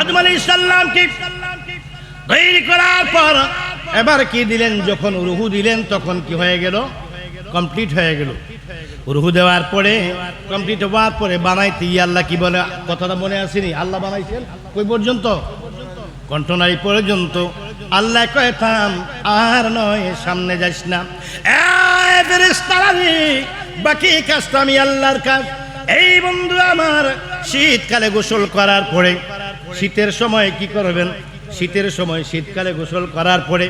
আদম আলাইহিস সালামকে তৈরি করার পর এবার কি দিলেন, যখন রূহ দিলেন তখন কি হয়ে গেল, কমপ্লিট হয়ে গেল। রূহ দেওয়ার পরে কমপ্লিট হওয়ার পরে বানাইতে আল্লাহ কি বলে, কথাটা মনে আসেনি? আল্লাহ বানাইছেন কই পর্যন্ত? কণ্ঠনালী পর্যন্ত। আল্লাহ কয় থাম, আর নয়, সামনে যাস না। এই ফেরেশতারা রে, বাকি কাজটা আমি আল্লাহর কাজ। এই বন্ধু আমার, শীতকালে গোসল করার পরে, শীতের সময় কি করবেন? শীতের সময় শীতকালে গোসল করার পরে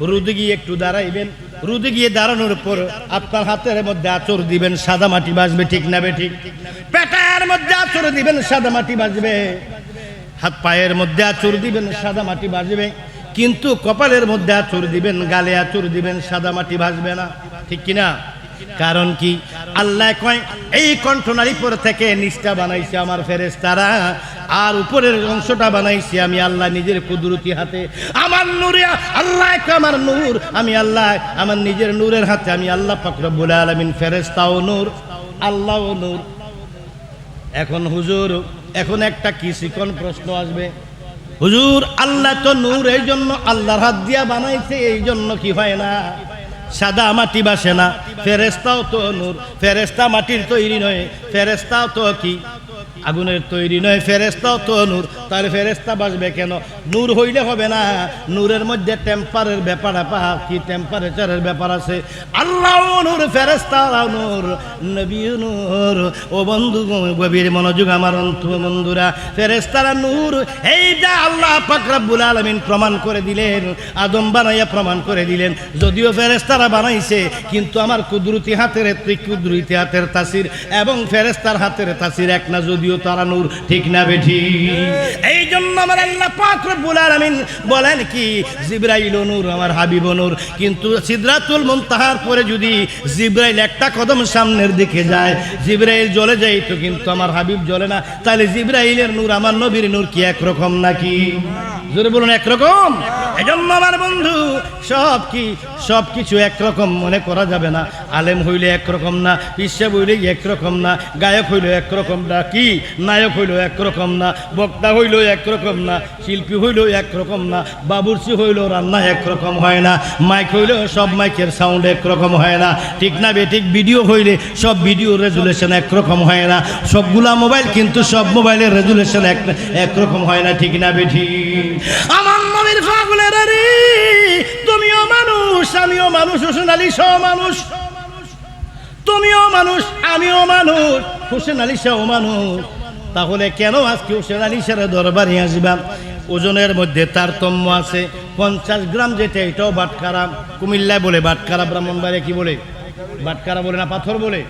রোদে গিয়ে একটু দাঁড়াইবেন। রোদে গিয়ে দাঁড়ানোর পর আপনার হাতের মধ্যে আঁচড় দিবেন, সাদা মাটি বাজবে, ঠিক না বেঠিক? পেটের মধ্যে আঁচড় দিবেন, সাদা মাটি বাজবে। হাত পায়ের মধ্যে আঁচড় দিবেন, সাদা মাটি বাজবে। কিন্তু কপালের মধ্যে আঁচড় দিবেন, গালে আঁচড় দিবেন, সাদা মাটি ভাসবে না, ঠিক কিনা? কারণ কি? আল্লাহ কয় এই কণ্ঠনালী পর থেকে নিচটা বানাইছে আমার ফেরেশতারা, আর উপরের অংশটা বানাইছি আমি আল্লাহ নিজের কুদরতি হাতে। আমার নূরে, আল্লাহ আমার নূর, আমি আল্লাহ আমার নিজের নূরের হাতে, আমি আল্লাহ পাক রব্বুল আলামিন। ফেরেশতাও নূর, আল্লাহও নূর। এখন হুজুর, এখন একটা কি চিকন প্রশ্ন আসবে, হুজুর আল্লাহ তো নূর, এই জন্য আল্লাহর হাত দিয়া বানাইছে, এই জন্য কি হয় না সাদা মাটি বাসে না? ফেরেশতাও তো নূর, ফেরেশতা মাটির তৈরি নয়, ফেরেশতাও তো কি আগুনের তৈরি নয়, ফেরেশতাও তো নূর। তার ফেরেশতা বাসবে কেন? নূর হইলে হবে না, নূরের মধ্যে টেম্পারের ব্যাপার, কি টেম্পারেচারের ব্যাপার আছে। আল্লাহ নূর, ফেরেশতাও নূর, নবীও নূর। ও বন্ধু গভীর মনোযোগ আমার বন্ধুরা, ফেরেশতারা নূর। এইটা আল্লাহ পাক রব্বুল আলামিন প্রমাণ করে দিলেন, আদম বানাইয়া প্রমাণ করে দিলেন। যদিও ফেরেশতারা বানাইছে, কিন্তু আমার কুদরতি হাতের, কুদরতি হাতের তাসির এবং ফেরেশতার হাতের তাসির এক না, যদিও তারা নূর, ঠিক না বেঠি? এই জন্য আমার আল্লাহ পাক রব্বুল আলামিন বলেন কি, জিবরাইল নূর, আমার হাবিব নূর। কিন্তু সিদরাতুল মুনতাহার পরে যদি জিবরাইল একটা কদম সামনের দিকে যায়, জিবরাইল জ্বলে যায় তো, কিন্তু আমার হাবিব জ্বলে না। তাহলে জিবরাইলের নূর আমার নবীর নূর কি একরকম নাকি? জোরে বলুন, একরকম? এজন্য আমার বন্ধু, সব কিছু একরকম মনে করা যাবে না। আলেম হইলে একরকম না, পিসা হইলে একরকম না, গায়ক হইলে একরকম না, কি নায়ক হইলেও একরকম না, বক্তা হইলেও একরকম না, শিল্পী হইলেও একরকম না, বাবুর্চি হইলেও রান্না একরকম হয় না, মাইক হইলেও সব মাইকের সাউন্ড একরকম হয় না, ঠিক না বেঠিক? ভিডিও হইলে সব ভিডিওর রেজুলেশন একরকম হয় না। সবগুলা মোবাইল, কিন্তু সব মোবাইলের রেজুলেশন একরকম হয় না, ঠিক না বেঠিক? আমার নবীর পাগলের রে, তুমিও মানুষ, আমিও মানুষ, হোসেন আলী সহ মানুষ। তুমিও মানুষ, আমিও মানুষ, হোসেন আলী সহ মানুষ। তাহলে কেন আজকে হোসেন আলী সাহের দরবারে আসবা? ওজনের মধ্যে তারতম্য আছে। 50 গ্রাম যেটা, এটাও বাটখারা। কুমিল্লায় বলে বাটখারা, ব্রাহ্মণবাড়িয়া কি বলে? বাটখারা বলে না পাথর বলে?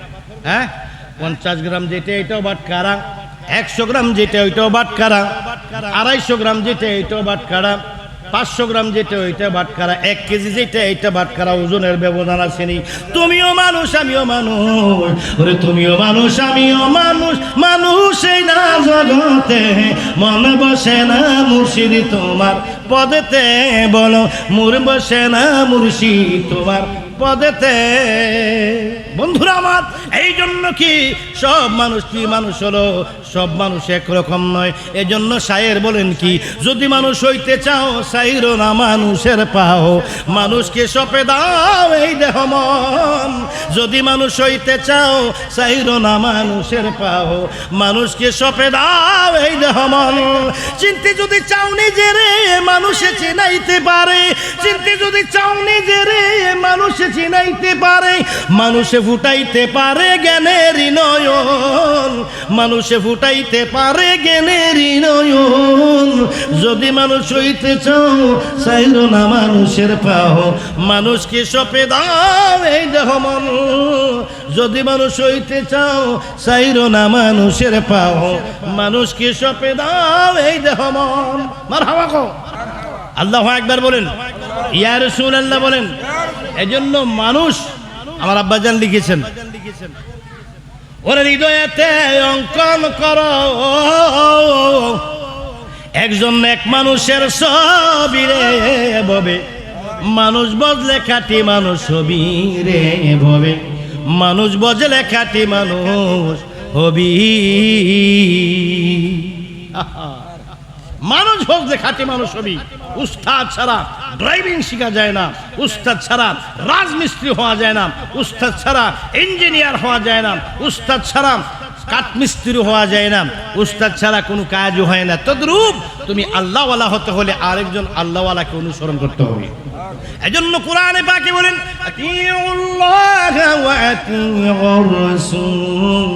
হ্যাঁ, 50 গ্রাম যেটা, এটাও বাটখারা। 100 গ্রাম যেটা, ওইটাও বাটখারা। 250 গ্রাম যেটা, এটাও বাটখারা। 500 গ্রাম যেটা, ওইটা বাটখারা। 1 কেজি যেটা, এইটা বাটখারা। ওজনের ব্যবধান আসেনি। তুমিও মানুষ, আমিও মানুষ। ওরে তুমিও মানুষ, আমিও মানুষ। মানুষই না জগতে মন বসে না মুর্শিদ তোমার পদেতে, বলো মুর বসে না মুর্শিদ তোমার পদেতে। বন্ধুরা আমার, এই জন্য কি সব মানুষ কি মানুষ হলো? সব মানুষ একরকম নয়। এজন্য শায়ের বলেন কি, যদি মানুষ হইতে চাও সাইরো না মানুষের পাও, মানুষকে সপে দাও এই দেহ মন। যদি মানুষ হইতে চাও সাইরো না মানুষের পাও, মানুষকে সপে দাও এই দেহ মন। চিনতে যদি চাও নিজেরে, মানুষে চিনাইতে পারে। চিনতে যদি চাও নিজেরে, মানুষে চিনাইতে পারে। মানুষে ফুটাইতে পারে জ্ঞানের নয়ন, মানুষে ফুটাইতে পারে জ্ঞানের নয়ন। যদি মানুষ হইতে চাও চাইরো না মানুষের পাও, মানুষকে সপে দাও এই দেহ মন। যদি মানুষ হইতে চাও চাইরো না মানুষের পাও, মানুষকে সপে দাও এই দেহ মন। মারহাবা কও, আল্লাহু আকবার বলেন, ইয়া রাসূলুল্লাহ বলেন। এজন্য মানুষ, আমার আব্বাজান লিখেছেন, ওর হৃদয়েতে অঙ্কন করো একজন এক মানুষের ছবি রে ভবে, মানুষ বদলে খাঁটি মানুষ হবি রে ভবে, মানুষ বদলে খাঁটি মানুষ হবি। মানুষ হোক যে খাঁটি মানুষ হবি। উস্তাদ ছাড়া ড্রাইভিং শেখা যায় না, উস্তাদ ছাড়া রাজমিস্ত্রি হওয়া যায় না, উস্তাদ ছাড়া ইঞ্জিনিয়ার হওয়া যায় না, উস্তাদ ছাড়া কাঠমিস্ত্রি হওয়া যায় না, উস্তাদ ছাড়া কোনো কাজও হয় না। তদ্রূপ তুমি আল্লাহওয়ালা হতে হলে আরেকজন আল্লাহওয়ালাকে অনুসরণ করতে হবে। এজন্য কোরআনে পাকে বলেন আতিউল্লাহ ওয়া আতিউর রাসূল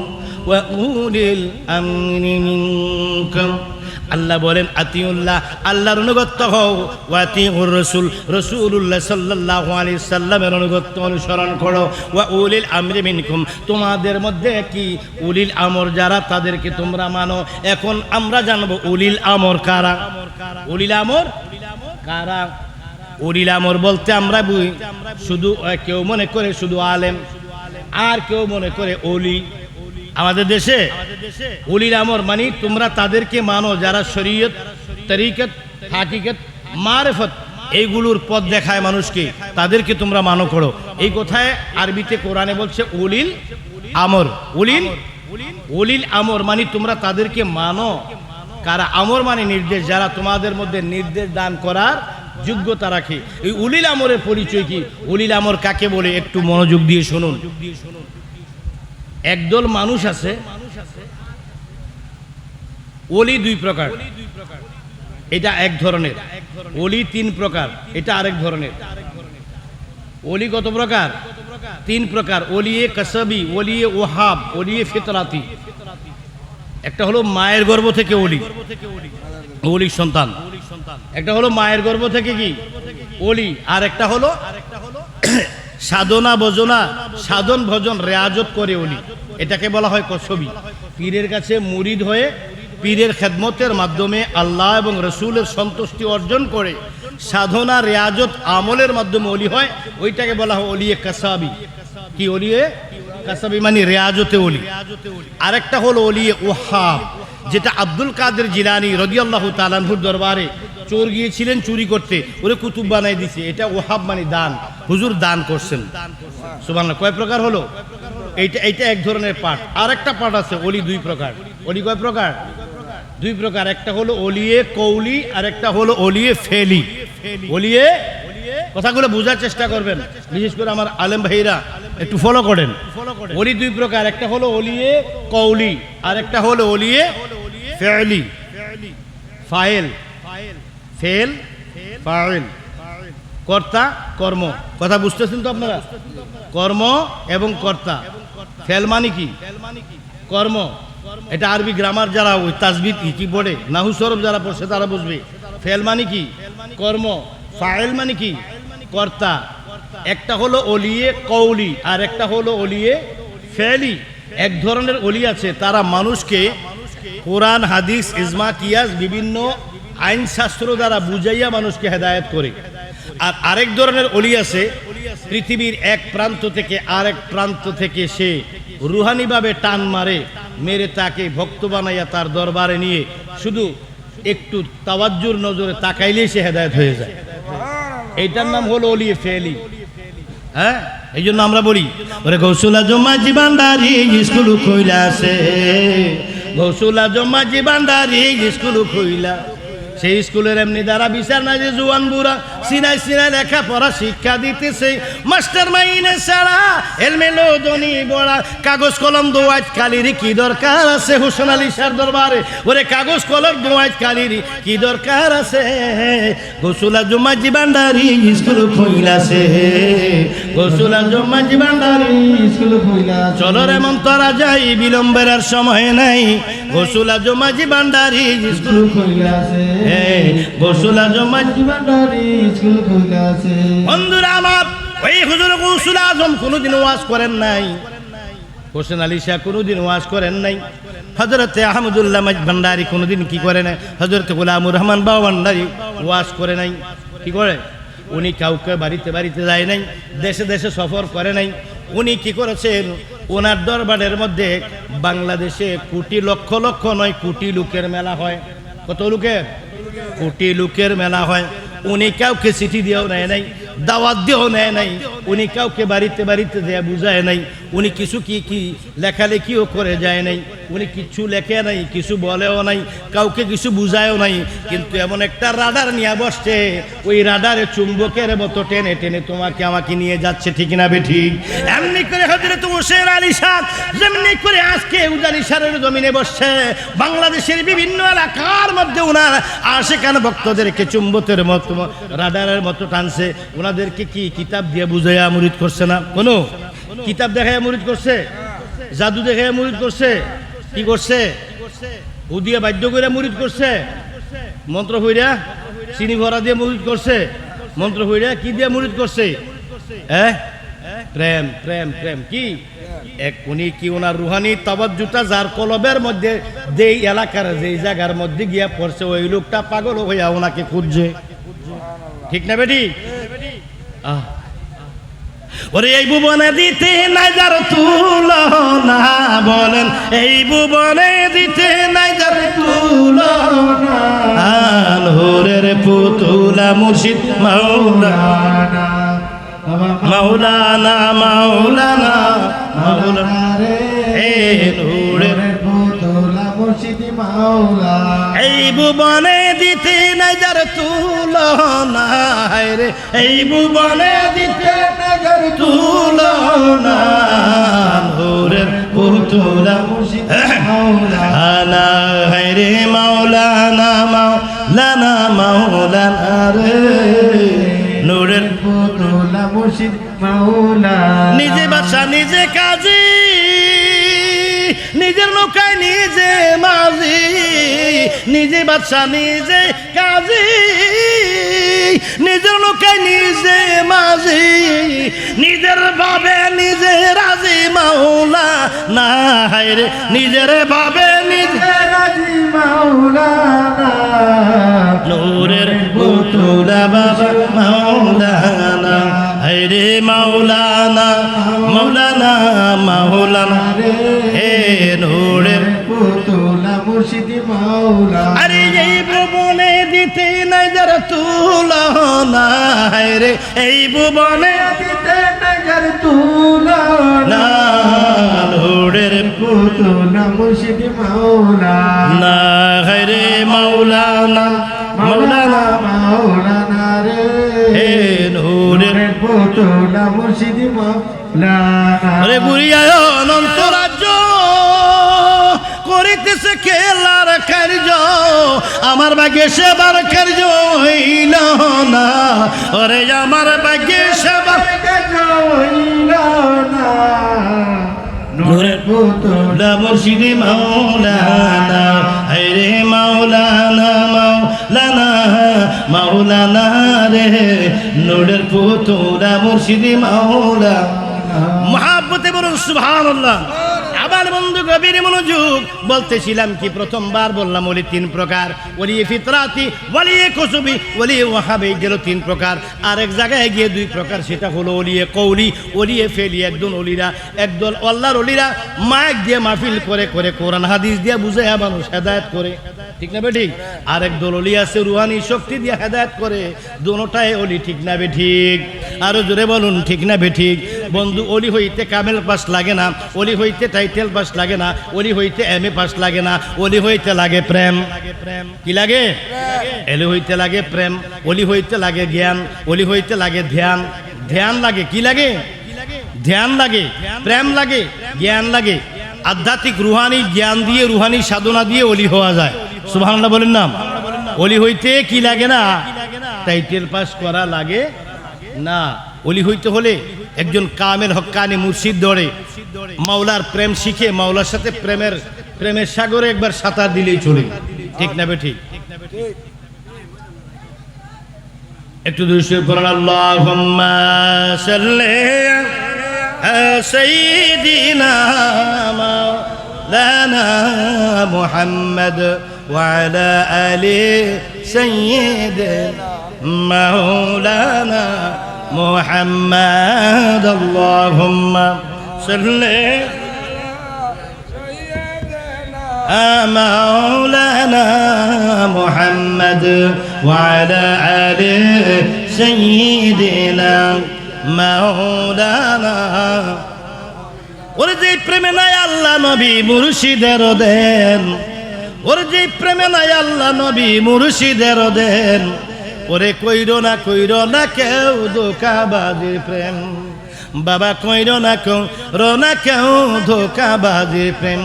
ওয়া উলিল আমরি মিনকুম। আল্লাহ বলেন আতিউল্লাহ, আল্লাহর অনুগত হও, ওয়া আতিউর রাসূল, রাসূলুল্লাহ সাল্লাল্লাহু আলাইহি সাল্লামের অনুগত অনুসরণ করো, ওয়া উলিল আমরি মিনকুম, তোমাদের মধ্যে কি উলিল আমর যারা তাদেরকে তোমরা মানো। এখন আমরা জানবো উলিল আমর কারা। উলিল আমর কারা? উলিল আমর বলতে আমরা বুঝি শুধু কেউ মনে করে শুধু আলেম, আর কেউ মনে করে ওলি। আমাদের দেশে উলিল আমর মানে তোমরা তাদেরকে মানো যারা শরীয়ত, তরিকত, হাকিকত, মারিফত এইগুলোর পথ দেখায় মানুষকে, তাদেরকে তোমরা মানো করো। এই কথায় আরবিতে কোরআনে বলছে উলিল আমর। উলিল আমর মানে তোমরা তাদেরকে মানো কারা? আমর মানে নির্দেশ, যারা তোমাদের মধ্যে নির্দেশ দান করার যোগ্যতা রাখে। এই উলিল আমরের পরিচয় কি? উলিল আমর কাকে বলে একটু মনোযোগ দিয়ে শুনুন। একদল মানুষ আছে, ওলি দুই প্রকার, এটা এক ধরনের। ওলি তিন প্রকার, এটা আরেক ধরনের। ওলি কত প্রকার? তিন প্রকার। ওলিয়ে কসবি, ওলিয়ে ওহাব, ওলিয়ে ফিতরাতি। একটা হলো মায়ের গর্ভ থেকে ওলি, ওলির সন্তান। একটা হলো মায়ের গর্ভ থেকে কি ওলি, আর একটা হলো সাধনা ভজনা, সাধন ভজন রেয়াজত করে ওলি, এটাকে বলা হয় কসবি। পীরের কাছে মুরিদ হয়ে পীরের খেদমতের মাধ্যমে আল্লাহ এবং রসুলের সন্তুষ্টি অর্জন করে সাধনা রেয়াজত আমলের মাধ্যমে ওলি হয়, ওইটাকে বলা হয় ওলিয়ে কাসাবি। কি ওলিয়ে কাসাবি মানে রেয়াজতে ওলি। আরেকটা হলো ওলিয়ে ওহাব, যেটা আব্দুল কাদের জিলানী রাদিয়াল্লাহু তাআলা আনহুর দরবারে চোর গিয়েছিলেন চুরি করতে, ওরে কুতুব বানাই দিছে। এটা ওহাব মানে দান, হুজুর দান করছেন। সুবহানাল্লাহ। কয় প্রকার হলো? এইটা এক ধরনের পাঠ। আর একটা পাঠ আছে ওলি দুই প্রকার। ওলি কয় প্রকার? দুই প্রকার। একটা হলো ওলিয়ে কৌলি, আর একটা হলো ওলিয়ে ফেলি। ওলিয়ে, কথাগুলো বোঝার চেষ্টা করবেন, বিশেষ করে আমার আলেম ভাইরা একটু ফলো করেন। ওলি দুই প্রকার, একটা হলো ওলিয়ে কৌলি, আর একটা হলো ওলিয়ে ফেলি। ফাইল, ফেল, ফাইল, কর্তা কর্ম। কথা বুঝতেছেন তো আপনারা? কর্ম এবং কর্তা। ফেল মানে কি? কর্ম। এটা আরবি গ্রামার যারা ওই তাসবিহ কি পড়ে, নাহু সরফ যারা পড়ছে তারা বুঝবে। ফেল মানে কি? কর্ম। ফাইল মানে কি? কর্তা। একটা হলো ওলিয়ে কৌলি, আর একটা হলো ওলিয়ে ফেলি। এক ধরনের ওলি আছে, তারা মানুষকে কোরআন, হাদিস, ইজমা, কিয়াস বিভিন্ন আইন শাস্ত্র দ্বারা বুঝাইয়া মানুষকে হেদায়েত করে। আর আরেক ধরনের ওলি আছে, পৃথিবীর এক প্রান্ত থেকে আরেক প্রান্ত থেকে সে রুহানিভাবে টান মারে, মেরে তাকে ভক্ত বানাইয়া তার দরবারে নিয়ে শুধু একটু তাওয়াজ্জুর নজরে তাকাইলেই সে হেদায়েত হয়ে যায়। এইটার নাম হলো ওলিয়ে ফেলি। হ্যাঁ, এই জন্য আমরা বলি ওরে গৌসুল আজম মাঝি ভান্ডারি স্কুল খুইলা আছে, গৌসুল আজম মাঝি ভান্ডারি স্কুল খুইলা। সেই স্কুলের এমনি দ্বারা বিচার না যে জুয়ান বুড়া সিনাই সিনাই লেখা পড়া শিক্ষা দিতেছে। মাস্টার মাইনে ছাড়া এলমেলো দনি বড়া, কাগজ কলম দোয়াত কালির কি দরকার আছে? হোসেন আলী শাহর দরবারে ওরে কাগজ কলম দোয়াত কালির কি দরকার আছে? গৌসুল আজম মাঝি ভান্ডারি স্কুল খুইলাছে, গৌসুল আজম মাঝি ভান্ডারি স্কুল খুইলাছে। চলো রে মন তোরা যাই, বিলম্বের আর সময় নাই, গৌসুল আজম মাঝি ভান্ডারি স্কুল খুইলাছে, গৌসুল আজম মাঝি ভান্ডারি স্কুল খুইলাছে। বন্ধুরা আমার, ওই হুজুর গৌসুল আজম কোনোদিন ওয়াজ করেন নাই, হোসেন আলী শাহ কোনোদিন ওয়াজ করেন নাই, হযরতে আহমদুল্লাহ মাঝি ভান্ডারি কোনোদিন কি করে নাই, হযরতে গোলামুর রহমান বাবা ভান্ডারি ওয়াজ করে নাই। কি করে? উনি কাউকে বাড়িতে বাড়িতে যায় নাই, দেশে দেশে সফর করে নাই। উনি কি করেছেন? ওনার দরবারের মধ্যে বাংলাদেশে কোটি লক্ষ লক্ষ নয় কোটি লোকের মেলা হয়। কত লোকের? কোটি লোকের মেলা হয়। উনি কাউকে চিঠি দিয়েও নেয় নাই, দাওয়াত দিয়েও নেয় নাই, উনি কাউকে বাড়িতে বাড়িতে দেয়া বুঝায় নাই, উনি কিছু কি লেখালেখিও করে যায় নাই। উনি কিছু লেখে নাই, কিছু বলেও নাই, কাউকে কিছু বুঝায়ও নাই, কিন্তু এমন একটা রাডার নিয়ে বসছে, ওই রাডারে চুম্বকের মতো টেনে টেনে তোমাকে আমাকে নিয়ে যাচ্ছে, ঠিক না বে ঠিক? এমনি করে হযরত হোসেন আলী শাহ যেমনি করে আজকে উজানি শাহরের জমিনে বসছে, বাংলাদেশের বিভিন্ন এলাকার মধ্যে ওনার আশিকান ভক্তদেরকে চুম্বকের মতো রাডারের মতো টানছে। ওনাদেরকে কি কিতাব দিয়ে বুঝাইয়া মুরিদ করছে না? কোনো কিতাব দেখায় মুরিদ করছে? জাদু দেখায় মুরিদ করছে? কি করছে? ও দিয়ে বাধ্য করে মুরিদ করছে? মন্ত্র হইরা চিনি ভরা দিয়ে মুরিদ করছে? মন্ত্র হইরা কি দিয়ে মুরিদ করছে? প্রেম প্রেম প্রেম। কি এক উনি কি ওনার রুহানি তাওয়াজ্জুটা যার কলবের মধ্যে যেই এলাকার যেই জায়গার মধ্যে গিয়া পড়ছে, ওই লোকটা পাগল হইয়া ওনাকে খুঁজছে, ঠিক না বেটি? ওরে এই ভুবনে দিতে নাই যার তুলনা, বলেন এই ভুবনে দিতে নাই যার তুলনা, আনহরের পুতুলা মুর্শিদ মাওলানা মাওলানা মাওলানা মাওলানা রে, নূরের পুতুলা মুর্শিদ মাওলানা। এই ভুবনে দিতে নাই যার তুলনা রে, এই ভুবনে দিতে নাই যার তুলনা, নূরের পুতুলা মুর্শিদ মাওলানা রে, মাওলানা মাওলানা মাওলানা রে, নূরের পুতুলা মুর্শিদ মাওলানা। নিজে বাদশা নিজে কাজী, নিজের নৌকায় নিজে মাঝি, নিজে বাদশা নিজে কাজী, নিজের নৌকায় নিজে মাঝি, নিজের ভাবে নিজে রাজি মাওলানা রে, নিজের ভাবে নিজে রাজি মাওলানা, নূরের পুতুলা বাবা মাওলানা রে, মাওলানা মাওলানা মাওলানা হে, নূরের পুতুলা মুর্শিদ মাওলানা। আরে এই ভুবনে দিতে নাই যার তুলনা রে, এই ভুবনে দিতে নাই যার তুলনা, নূরের পুতুলা মুর্শিদ মাওলানা রে, মাওলানা মাওলানা মাওলানা রে, হে নূরের পুতুলা মুর্শিদ মাওলানা। আরে বুড়িয়ায় অনন্ত রাজ্য করিতেছে খেলার কার্য, আমার ভাগ্যে সেবার কার্য হইল না, ওরে আমার ভাগ্যে সেবার কার্য হইল না, নূরের পুতুলা মুর্শিদ মাওলানা রে, মাওলানা মাওলানা মাওলানা রে, নূরের পুতুলা মুর্শিদ মাওলানা। মহাব্বতে বলুন সুবহানাল্লাহ। আবার বন্ধু গভীর মনোযোগ, বলতেছিলাম কি প্রথমবার বললাম ওলি তিন প্রকার, ওলিয়ে ফিতরাতি, ওলিয়ে কুসুবি, ওলিয়ে ওয়াহাবি, গেল তিন প্রকার। আর এক জায়গায় গিয়ে দুই প্রকার, সেটা হলো ওলিয়ে কৌলি, ওলিয়ে ফেলি। একদল অলিরা, একদল আল্লাহর অলিরা মাইক দিয়ে মাহফিল করে করে কোরআন হাদিস দিয়ে বুঝাইয়া মানুষ হেদায়েত করে, ঠিক না বেঠিক? আর একদল অলি আছে রুহানি শক্তি দিয়ে হেদায়েত করে, দোনোটাই অলি, ঠিক না বেঠিক? আরো জোরে বলুন ঠিক না বেঠিক? বন্ধু অলি হইতে কামেল পাস লাগে না, অলি হইতে টাইটেল পাস লাগে না, অলি হইতে এমএ পাস লাগে না, অলি হইতে লাগে প্রেম। কি লাগে? এলি হইতে লাগে প্রেম, অলি হইতে লাগে জ্ঞান, অলি হইতে লাগে ধ্যান, ধ্যান লাগে। কি লাগে? ধ্যান লাগে, প্রেম লাগে, জ্ঞান লাগে। আধ্যাত্মিক রুহানি জ্ঞান দিয়ে, রুহানি সাধনা দিয়ে অলি হওয়া যায়। সুবহানাল্লাহ বলেন না? অলি হইতে কি লাগে না? টাইটেল পাস করা লাগে না। অলি হইতে হলে একজন কামেল হক্কানি মুর্শিদ ধরে মাওলার প্রেম শিখে, মাওলার সাথে প্রেমের সাগরে একবার সাঁতার দিলেই চলে, ঠিক না বেঠিক? একটু দুইশো পড়ান, আল্লাহুম্মা সাল্লি আলা সাইয়্যিদিনা মাওলানা মুহাম্মদ ওয়া আলা আলি সাইয়্যিদিনা মাওলানা মুহাম্মদ। আল্লাহুম্মা সাল্লি مولانا محمد وعلى آل سيدنا مولانا ওরে যে প্রেমে নাই আল্লাহ নবী মুর্শিদের দেন, ওরে যে প্রেমে নাই আল্লাহ নবী মুর্শিদের দেন, ওরে কইর না কেউ ধোঁকাবাজির প্রেম, বাবা কইর না কেউ ধোঁকাবাজির প্রেম।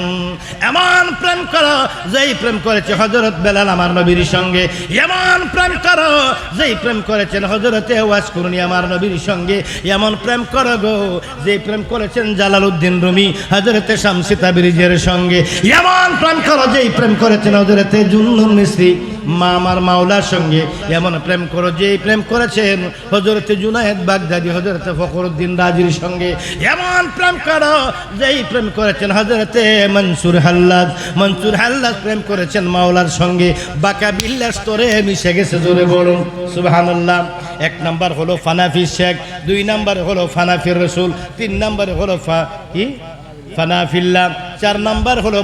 এমন প্রেম করো যেই প্রেম করেছে হযরত বেলাল আমার নবীর সঙ্গে, এমন প্রেম করো যেই প্রেম করেছেন হযরতে ওয়াস করুনি আমার নবীর সঙ্গে, এমন প্রেম করো গো যেই প্রেম করেছেন জালালউদ্দিন রুমি হযরতে শামসী তাবরিজের সঙ্গে, এমন প্রেম করো যেই প্রেম করেছেন হযরতে জুন্নুন মিসরি মা আমার মাওলার সঙ্গে, এমন প্রেম করো যেই প্রেম করেছেন হযরতে জুনায়েদ বাগদাদি হযরতে ফখরুদ্দিন রাজির সঙ্গে, এমন প্রেম করো যেই প্রেম করেছেন হযরতে মনসুর হাল্লাজ প্রেম করেছেন মাওলার সঙ্গে। বাঁকা বিল্লাহ স্তরে মিশে গেছে, জোরে বলুন সুবহানাল্লাহ। এক নাম্বার হলো ফানাফি শেখ, দুই নাম্বার হলো ফানাফির রসুল, তিন নাম্বার হলো ফানাফিল্লাহ, চার নাম্বার হলো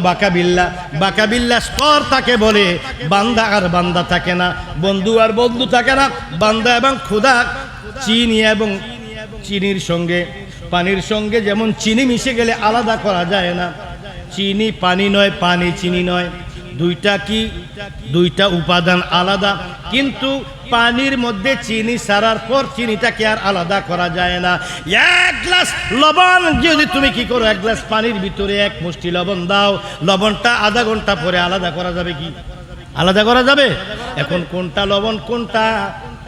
বাকাবিল্লাহ স্তর তাকে বলে। বান্দা আর বান্দা থাকে না, বন্ধু আর বন্ধু থাকে না। বান্দা এবং খোদা চিনি এবং চিনির সঙ্গে পানির সঙ্গে যেমন চিনি মিশে গেলে আলাদা করা যায় না, চিনি পানি নয়, পানি চিনি নয়, দুইটা উপাদান আলাদা, কিন্তু পানির মধ্যে চিনি ছাড়ার পর চিনিটাকে আর আলাদা করা যায় না। এক গ্লাস লবণ যদি তুমি কি করো, এক গ্লাস পানির ভিতরে এক মুষ্টি লবণ দাও, লবণটা আধা ঘন্টা পরে আলাদা করা যাবে কি? আলাদা করা যাবে? এখন কোনটা লবণ কোনটা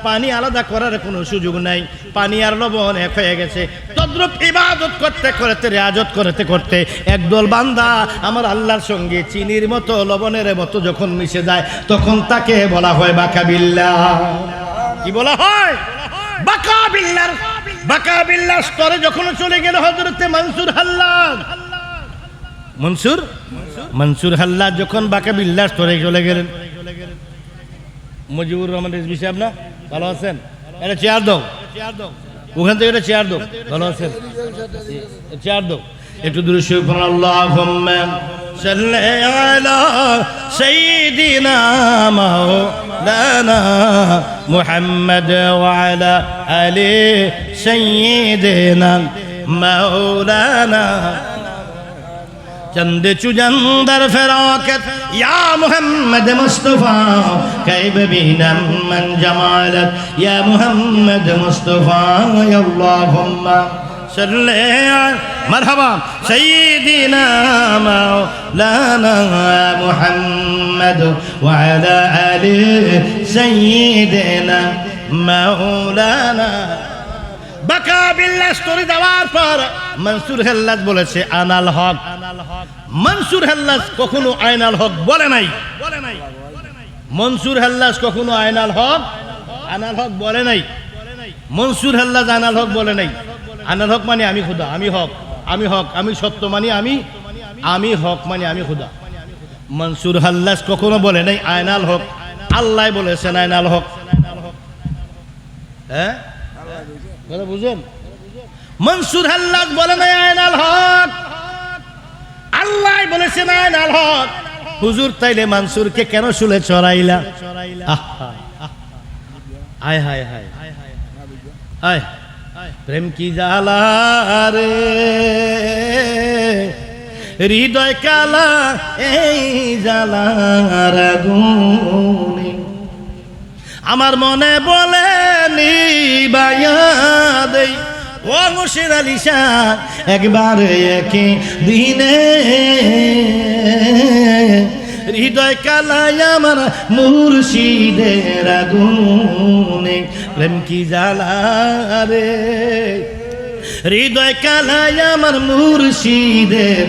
পানি আলাদা করার কোনো সুযোগ নাই, পানি আর লবণ এক হয়ে গেছে। তদ্রূপ ইবাদত করতে করতে রিয়াজত করতে করতে একদল বান্দা আমার আল্লাহর সঙ্গে চিনির মতো লবণের মতো যখন মিশে যায়, তখন তাকে বলা হয় বাকাবিল্লাহ। কি বলা হয়? বাকাবিল্লাহ স্তরে যখন চলে গেল হযরতে মনসুর হাল্লাজ যখন বাকাবিল্লাহ স্তরে চলে গেলেন, মুজিবুর রহমান রিজভী সাহেব না, ভালো আছেন? এটা চেয়ার দাও, ওখান থেকে এটা চেয়ার দাও, ভালো আছেন? চেয়ার দাও, একটু দূরে শুয়ে পড়ুন। আল্লাহুম্মা সাল্লি আলা সাইয়্যিদিনা মাওলানা মুহাম্মদ ওয়া আলা আলি সাইয়্যিদিনা মাওলানা। चंद चुजंदर फराकत या मोहम्मद मुस्तफ़ा कैब बीनम मन जमालत या मोहम्मद मुस्तफ़ा अल्लाहुम्मा सल्ले मरहबा सय्यिदिना मौलाना मुहम्मद व अला आलि सय्यिदिना मौलाना। বাকাবিল্লাহ স্তরে দেওয়ার পর মনসুর হাল্লাজ বলেছে আনাল হক। মনসুর হাল্লাজ কখনো আইনাল হক বলে নাই। মনসুর হাল্লাজ কখনো আনাল হক বলে নাই। মনসুর হাল্লাজ আনাল হক বলে নাই। আনাল হক মানে আমি খোদা, আমি হক, আমি সত্য মানে আমি হক মানে আমি খোদা। মনসুর হাল্লাজ কখনো বলে নাই আইনাল হক, আল্লাহ বলেছেন আইনাল হক। হ্যাঁ কথা বুঝুন, মনসুর হাল্লাজ বলে নাই আইনাল হক, আল্লাহ বলেছেন আইনাল হক। হুজুর তাইলে মনসুরকে কেন শুলে চড়াইলা? আয় হায় হায় আয়, প্রেম কি জ্বালা রে হৃদয় কালা, এই জ্বালার আগুনে আমার মনে বলে নিবাইয়া দেই। ও মুর্শিদ আলী শাহ একবার একে দিনে হৃদয় কালাই আমার মুর্শিদের আগুনে, প্রেম কি জ্বালা রে হৃদয় কালাই আমার মুর্শিদের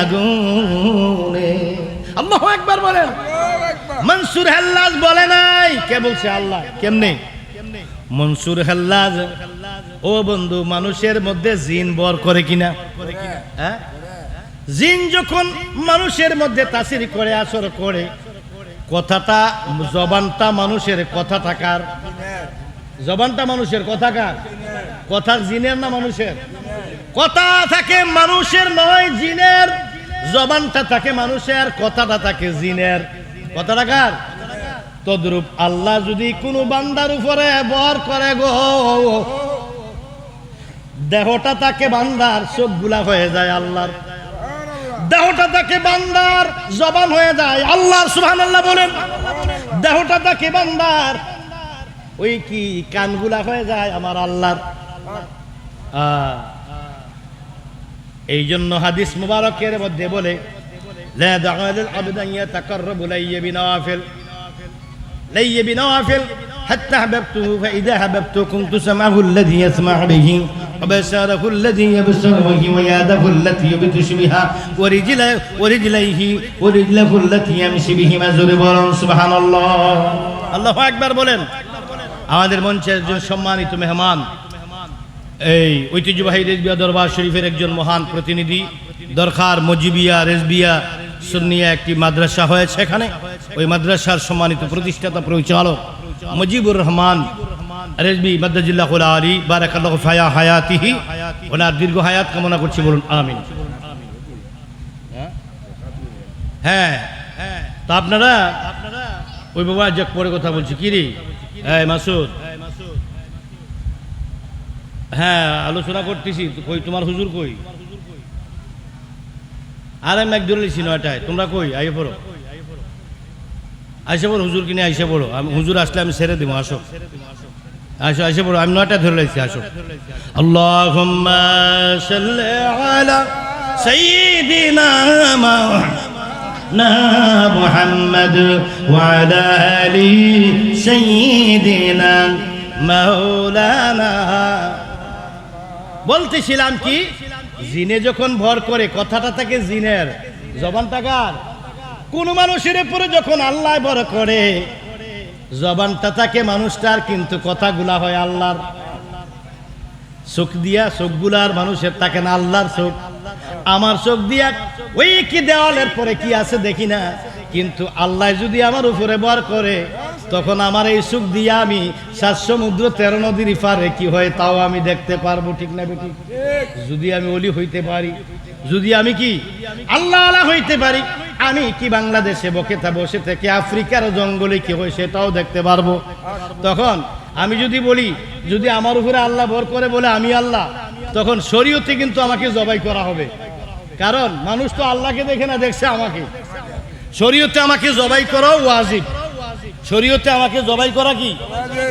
আগুনে। আল্লাহু আকবার বলেন। মনসুর হাল্লাজ বলে নাই, কে বলছে? আল্লাহ। কেমনে? মনসুর হাল্লাজ ও বন্ধু মানুষের মধ্যে জিন বর করে কিনা? হ্যাঁ, জিন যখন মানুষের মধ্যে তাসির করে, আসর করে, কথাটা জবানটা মানুষের কথা থাকার, জবানটা মানুষের কথাকার, কথা জিনের না মানুষের? কথা থাকে মানুষের নয় জিনের, জবানটা থাকে মানুষের, কথাটা থাকে জিনের। কথাটা কার? তদ্রূপ আল্লাহ যদি কোনো বান্দার উপরে বর করে গো, দেহটা তাকে বান্দার, চোখগুলা হয়ে যায় আল্লাহর। দেহটা তাকে বান্দার, জবান হয়ে যায় আল্লাহর। সুবহানাল্লাহ বলেন। দেহটা তাকে বান্দার, ওই কি কানগুলা হয়ে যায় আমার আল্লাহর। এই জন্য হাদিস মুবারকের মধ্যে বলে, লা দাআল আবদ ইয়াতাকাররাবু ইলাইয়া বিনওয়াফিল লাইয়া বিনওয়াফিল হাত্তা হাবাবতুহু ফাইদা হাবাবতু কুনতু সামাহু আল্লাযী ইয়াসমা'ু বিহি ওয়া বাসারাহু আল্লাযী ইয়াবসারু বিহি ওয়া ইয়াদাহু আল্লাতী ইয়াবতিশু বিহা ওয়া রিজলাহু আল্লাতী ইয়ামশি বিহিমা। জোরে বলুন সুবহানাল্লাহ। আল্লাহু আকবার বলেন। আমাদের মঞ্চের একজন সম্মানিত মেহমান, এই ঐতিহ্যবাহী রেজবিয়া দরবার শরীফের একজন মহান প্রতিনিধি, দরকার মজিবিয়া রেজবিয়া সুন্নিয়া একটি মাদ্রাসা হয়েছে এখানে। ওই মাদ্রাসার সম্মানিত প্রতিষ্ঠাতা পরিচালক মুজিবুর রহমান রেজবি মাদ্দাজিল্লাহুল আলী বারাকাল্লাহু ফি হায়াতিহি, ওনার দীর্ঘ হায়াত কামনা করছি, বলুন আমিন। হ্যাঁ, তা আপনারা ওই বাবা যাক পরে কথা বলছি। কি রে এই মাসুদ, হ্যাঁ আলোচনা করতেছি। কই তোমার হুজুর কই? আরে মেঘ ধরে লিছি নয়টায়, তোমরা কই? আইসে পড়ো, আইসে পড়ো, হুজুর কিনে আইসে পড়ো। আমি হুজুর আসলে আমি ছেড়ে দিব। আসো আসো, আইসে পড়ো। আমি নয়টায় ধরে লাইছি, আসো। আল্লাহুম্মা সাল্লি আলা সাইয়্যিদিনা মুহাম্মাদ ওয়া আলা আলি সাইয়্যিদিনা মাওলানা। বলতেছিলাম কি, জিনে যখন ভর করে, কথাটা থাকে জিনের, জবানটা কার? কোন মানুষের উপরে যখন আল্লাহ ভর করে, জবানটা থাকে মানুষটার, কিন্তু কথাগুলা হয় আল্লাহর। চোখ দিয়া চোখগুলার মানুষের থাকে না, আল্লাহর চোখ। আমার চোখ দিয়া ওই কি দেওয়ালের পরে কি আছে দেখি না, কিন্তু আল্লাহ যদি আমার উপরে ভর করে, তখন আমার এই চোখ দিয়া আমি 7 সমুদ্র 13 নদীর পারে কি হয় তাও আমি দেখতে পারবো। ঠিক না বেঠিক? যদি আমি ওলি হইতে পারি, যদি আমি কি আল্লাহ আল্লাহ হইতে পারি, আমি কি বাংলাদেশে বসে থেকে আফ্রিকার জঙ্গলে কি হয় সেটাও দেখতে পারবো। তখন আমি যদি বলি, যদি আমার উপরে আল্লাহ ভর করে বলে আমি আল্লাহ, তখন শরীয়তে কিন্তু আমাকে জবাই করা হবে। কারণ মানুষ তো আল্লাহকে দেখে না, দেখছে আমাকে। শরীয়তে আমাকে জবাই করাও ওয়াজিব। শরীয়তে আমাকে জবাই করা কি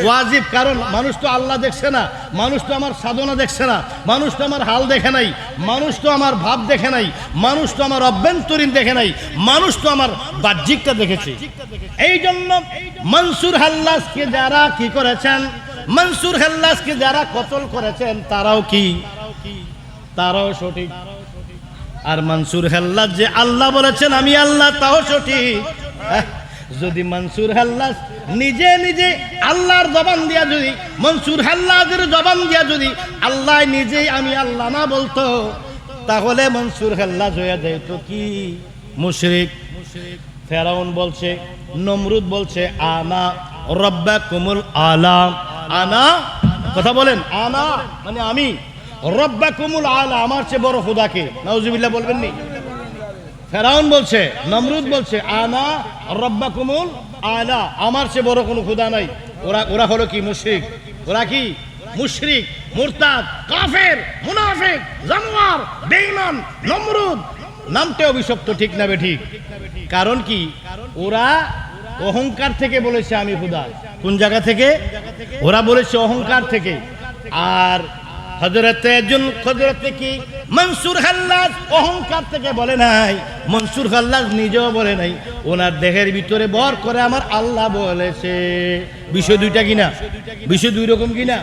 ওয়াজিব। কারণ মানুষ তো আল্লাহ দেখছে না, মানুষ তো আমার সাধনা দেখছে না, মানুষ তো আমার হাল দেখে নাই, মানুষ তো আমার ভাব দেখে নাই, মানুষ তো আমার অভ্যন্তরীণ দেখে নাই, মানুষ তো আমার বাহ্যিকটা দেখেছে। এই জন্য মনসুর হাল্লাজকে যারা কি করেছেন, মনসুর হাল্লাজকে যারা কতল করেছেন, তারাও কি, তারাও সঠিক। আর মনসুর হাল্লাজ যে আল্লাহ বলেছেন আমি আল্লাহ, তাও সঠিক। যদি মনসুর হাল্লাজ নিজে নিজে আল্লাহর জবান দিয়া, যদি মনসুর হাল্লাজের জবান দিয়া যদি আল্লাহ নিজেই আমি আল্লাহ না বলতো, তাহলে মনসুর হাল্লাজ হয়ে যেত কি মুশরিক। ফেরাউন বলছে, নমরুদ বলছে আনা রব্বাকুমুল আলা। আনা, কথা বলেন, আনা মানে আমি, রব্বাকুমুল আলা আমার চেয়ে বড় খোদাকে। নাউজুবিল্লাহ বলবেন নি? ফেরাউন বলছে, নমরুদ বলছে আনা রব্বাকুমুল আলা, আমার চেয়ে বড় কোনো খোদা নাই। ওরা হলো কি মুশরিক। ওরা কি মুশরিক, মুরতাদ, কাফের, মুনাফিক, জানোয়ার, বেঈমান। নমরুদ নামটা অভিশপ্ত, ঠিক না বেঠিক? কারণ কি, ওরা অহংকার থেকে বলেছে আমি খোদা। কোন জায়গা থেকে? ওরা বলেছে অহংকার থেকে। আর হযরতে কি মনসুর হাল্লাজ অহংকার থেকে বলে নাই, মনসুর হাল্লাজ নিজেও বলে নাই, ওনার দেহের ভিতরে বর করে আমার আল্লাহ বলেছে। বিষয় দুইটা কিনা? বিষয় দুই রকম কিনা?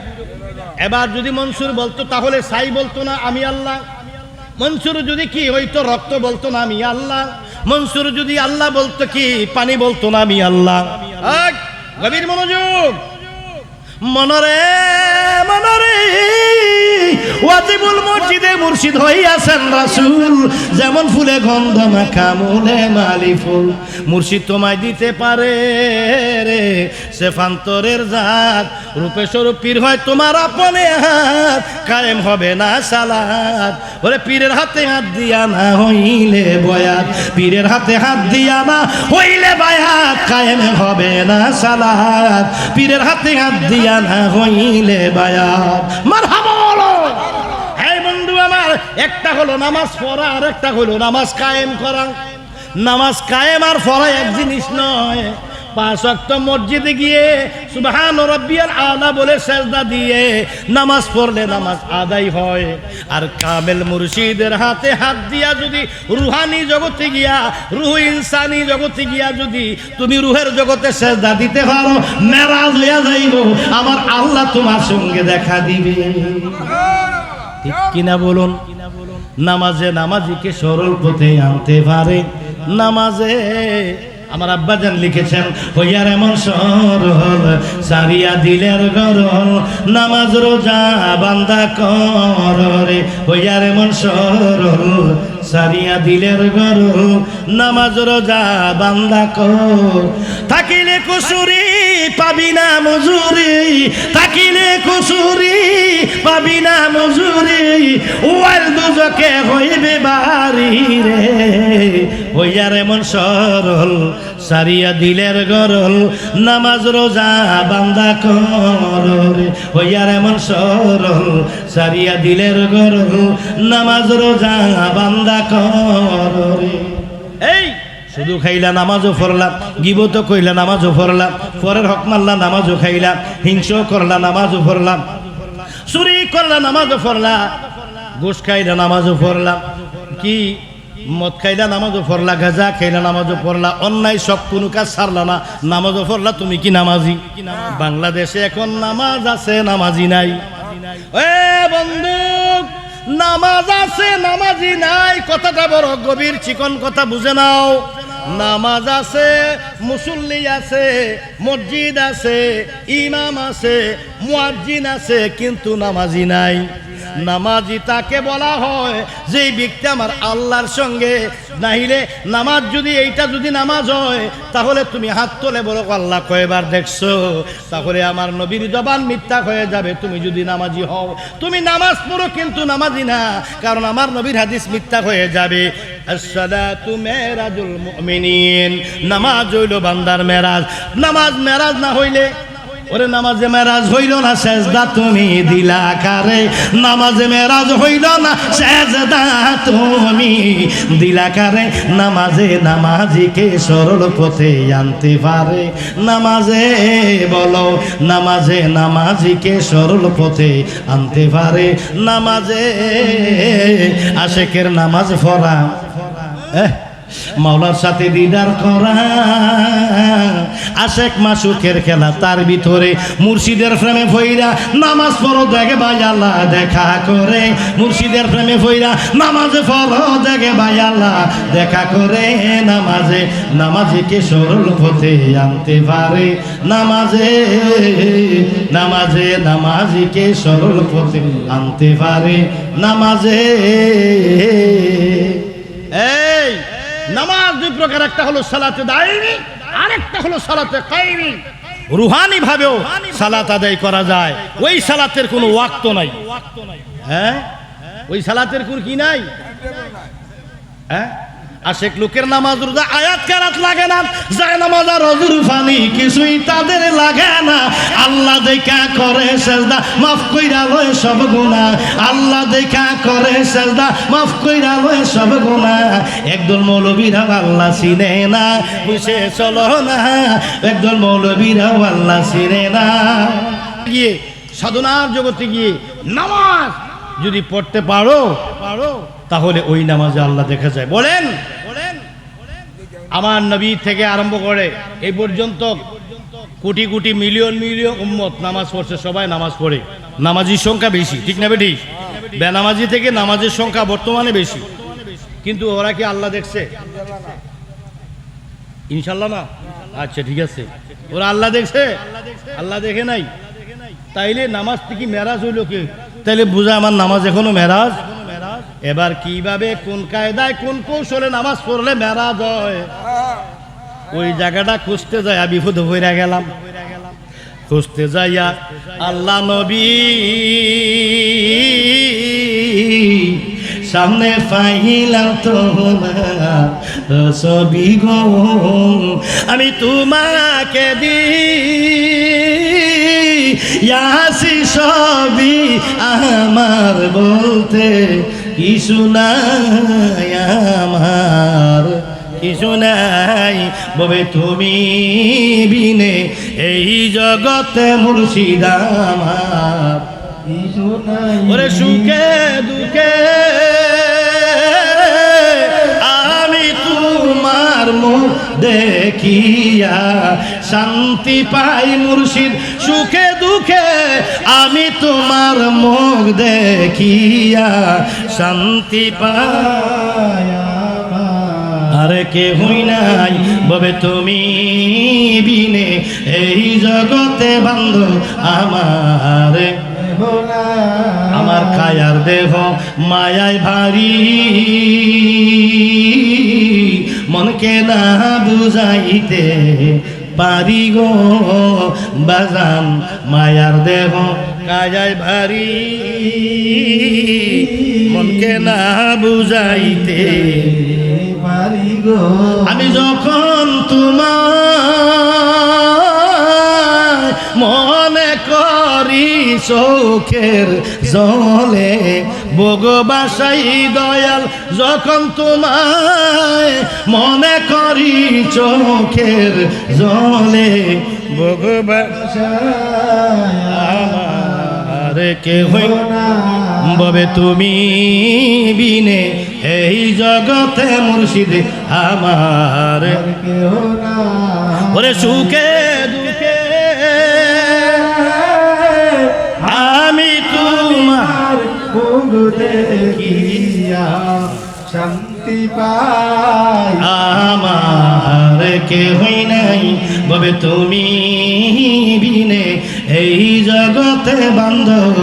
এবার যদি মনসুর বলতো তাহলে সাই বলতো না আমি আল্লাহ। মনসুর যদি কি হইতো রক্ত বলতো না আমি আল্লাহ। মনসুর যদি আল্লাহ বলতো কি পানি বলতো না আমি আল্লাহ। গভীর মনোযোগ, মনরে মনরে ওয়াজিবুল মসজিদে মুর্শিদ হইয়াছেন রাসূল, যেমন ফুলে গন্ধ মাখা মুলে মালি ফুল। মুর্শিদ তোমায় দিতে পারে রে সে ফান্তরের জাত, রূপে স্বরূপ পীর হয় তোমার আপনে হাত, কায়েম হবে না সালাত। ওরে পীরের হাতে হাত দিয়া না হইলে বয়াত, পীরের হাতে হাত দিয়া না হইলে বায়াত, কায়েম হবে না সালাত। পীরের হাতে হাত দিয়া না হইলে বায়াত। মারহাবা বলো, একটা হলো নামাজ পড়া, আর একটা হলো নামাজ কায়েম করা। নামাজ কায়েম আর পড়া এক জিনিস নয়। 5 ওয়াক্ত মসজিদে গিয়ে সুবহান রাব্বিয়াল আলা বলে সেজদা দিয়ে নামাজ পড়লে নামাজ আদায় হয়। আর কামেল মুর্শিদের হাতে হাত দিয়া যদি রুহানি জগতে গিয়া, রুহ ইনসানি জগতে গিয়া যদি তুমি রুহের জগতে সেজদা দিতে পারো, মেরাজ হইয়া যাইব, আমার আল্লাহ তোমার সঙ্গে দেখা দিবে। ঠিক কিনা বলুন? নামাজে নামাজিকে সরল পথে আনতে পারে। নামাজে আমার আব্বাজান লিখেছেন, হইয়ার এমন সরল সারিয়া দিলের গরল, নামাজ রোজা বান্দা করে। হইয়ার এমন সরল সারিয়া দিলের গরল, নামাজ রোজা বান্দা কর। থাকিলে কুসুরি পাবি না মজুরি, থাকিলে কুসুরি পাবি না মজুরি, ওয়াল দুজকে হইবে বাড়ি রে। হইয়ার এমন সরল সারিয়া দিলের গরল, নামাজ রোজা বান্দা করে। হইয়ার এমন সরল সারিয়া দিলের গরল, নামাজ রোজা বান্দা করে। এই শুধু খাইলা নামাজও পড়লা, গিবত কইলা নামাজও পড়লা, পরের হক মারলা নামাজও খাইলা, হিংসা করলা নামাজও পড়লা, চুরি করলা নামাজও পড়লা, ঘুষ খাইলা নামাজও পড়লা, কি মদ খাইলা নামাজও পড়লা, গাঁজা খাইলা নামাজও পড়লা, অন্যায় সব কোনো কাজ ছাড়লা না, নামাজও পড়লা, তুমি কি নামাজি? বাংলাদেশে এখন নামাজ আছে, নামাজি নাই। এ বন্ধু, নামাজ আছে নামাজি নাই, কথাটা বড় গভীর চিকন কথা, বুঝে নাও। নামাজ আছে, মুসল্লি আছে, মসজিদ আছে, ইমাম আছে, মুয়াজ্জিন আছে, কিন্তু নামাজি নাই। নামাজি তাকে বলা হয় যে ব্যক্তি আমার আল্লাহর সঙ্গে, নাইলে নামাজ যদি এইটা যদি নামাজ হয়, তাহলে তুমি হাত তোলে বলো আল্লাহ কয়বার দেখছো, তাহলে আমার নবীর জবান মিথ্যা হয়ে যাবে। তুমি যদি নামাজি হও, তুমি নামাজ পড়ো কিন্তু নামাজি না, কারণ আমার নবীর হাদিস মিথ্যা হয়ে যাবে। আসসালাতু মেরাজুল মুমিনিন, নামাজ হইল বান্দার মেরাজ। নামাজ মেরাজ না হইলে, ওরে নামাজে মেরাজ হইল না, সেজদা তুমি দিলা কারে। নামাজে মেরাজ হইল না, সেজদা তুমি দিলা কারে। নামাজে নামাজিকে সরল পথে আনতে পারে। নামাজে বলো, নামাজে নামাজিকে সরল পথে আনতে পারে। নামাজে আশেকের নামাজ পড়া, মাওলার সাথে দিদার করা, আশেক মাসুকের খেলা, তার ভিতরে মুর্শিদের প্রেমে ফইরা নামাজ পড়ো, দেখে ভাই আল্লাহ দেখা করে। মুর্শিদের প্রেমে ফইরা নামাজে পড়ো, দেখে ভাই আল্লাহ দেখা করে। নামাজে নামাজিকে সরল পথে আনতে পারে। নামাজে নামাজে নামাজিকে সরল পথে আনতে পারে। নামাজে এই নামাজ দুই প্রকার, একটা হলো সালাতে দাইমি, আরেকটা হলো সালাতে কায়েমি। রুহানি ভাবেও সালাত আদায় করা যায়, ওই সালাতের কোনো ওয়াক্ত নাই। হ্যাঁ, ওই সালাতের কোন কি নাই। হ্যাঁ, আশেক লোকের নামাজ রোজা আয়াত কেরাত লাগে না, যায় নামাজ আর অজুর পানি কিছুই তাদের লাগে না। আল্লাহ দেখা করে সেজদা, মাফ কইরা লয় সব গুনাহ। আল্লাহ দেখা করে সেজদা, মাফ কইরা লয় সব গুনাহ। একদল মৌলবীরা আল্লাহ চিনে না, বুঝে চলো না। একদল মৌলবীরা আল্লাহ চিনে না। গিয়ে সাধনার জগতে গিয়ে নামাজ যদি পড়তে পারো, তাহলে ওই নামাজে আল্লাহ দেখা যায়। বলেন, আমার নবী থেকে আরম্ভ করে এই পর্যন্ত কোটি কোটি মিলিয়ন মিলিয়ন উম্মত নামাজ পড়ছে, সবাই নামাজ পড়ে। নামাজির সংখ্যা বেশি, ঠিক না বেটি? বেনামাজি থেকে নামাজের সংখ্যা বর্তমানে বেশি, কিন্তু ওরা কি আল্লাহ দেখছে? ইনশাল্লাহ না। আচ্ছা ঠিক আছে, ওরা আল্লাহ দেখছে? আল্লাহ দেখে নাই। তাইলে নামাজ থেকে মেরাজ হইল কি? তাইলে বুঝা আমার নামাজ এখনো মেরাজ। এবার কিভাবে, কোন কায়দায়, কোন কৌশলে নামাজ পড়লে মেরাজ হয়, ওই জায়গাটা খুঁজতে যায় বিপদ হইরা গেলাম। খুঁজতে যাইয়া আল্লাহ নবী সামনে পাইলাম তোমার ছবি গো, আমি তোমাকে দিয়াছি সবই আমার বলতে কিছু নাই আমার, কিছু নাই ববে তুমি বিনে এই জগতে মুর্শিদ আমার, কিছু নাই। ওরে সুখে দুঃখে আমি তোমার মুখ দেখিয়া শান্তি পাই মুর্শিদ, সুখে দুঃখে আমি তোমার মুখ দেখিয়া শান্তি পাই। আরে কে হই নাই ববে তুমি বিনে এই জগতে বান্ধব আমার, আমার কায়ার দেহ মায়ায় ভারী, মনকে না বুঝাইতে পারি গো বাজান, মায়ার দেহ কায়ায় ভারী, মনকে না বুঝাইতে পারি গো। আমি যখন তোমার মনে করি চোখের জলে, ভগবাসাই দয়াল যখন তোমায় মনে করি চোখের জলে, ভগবাসাই আমার কে হই ববে তুমি বিনে এই জগতে মুর্শিদ আমার, ওরে সুখে দুঃখে আমি তোমার মুখ দেখিয়া শান্তি পাই, আমার কে হই নাই ববে তুমি বিনে এই জগতে বান্ধব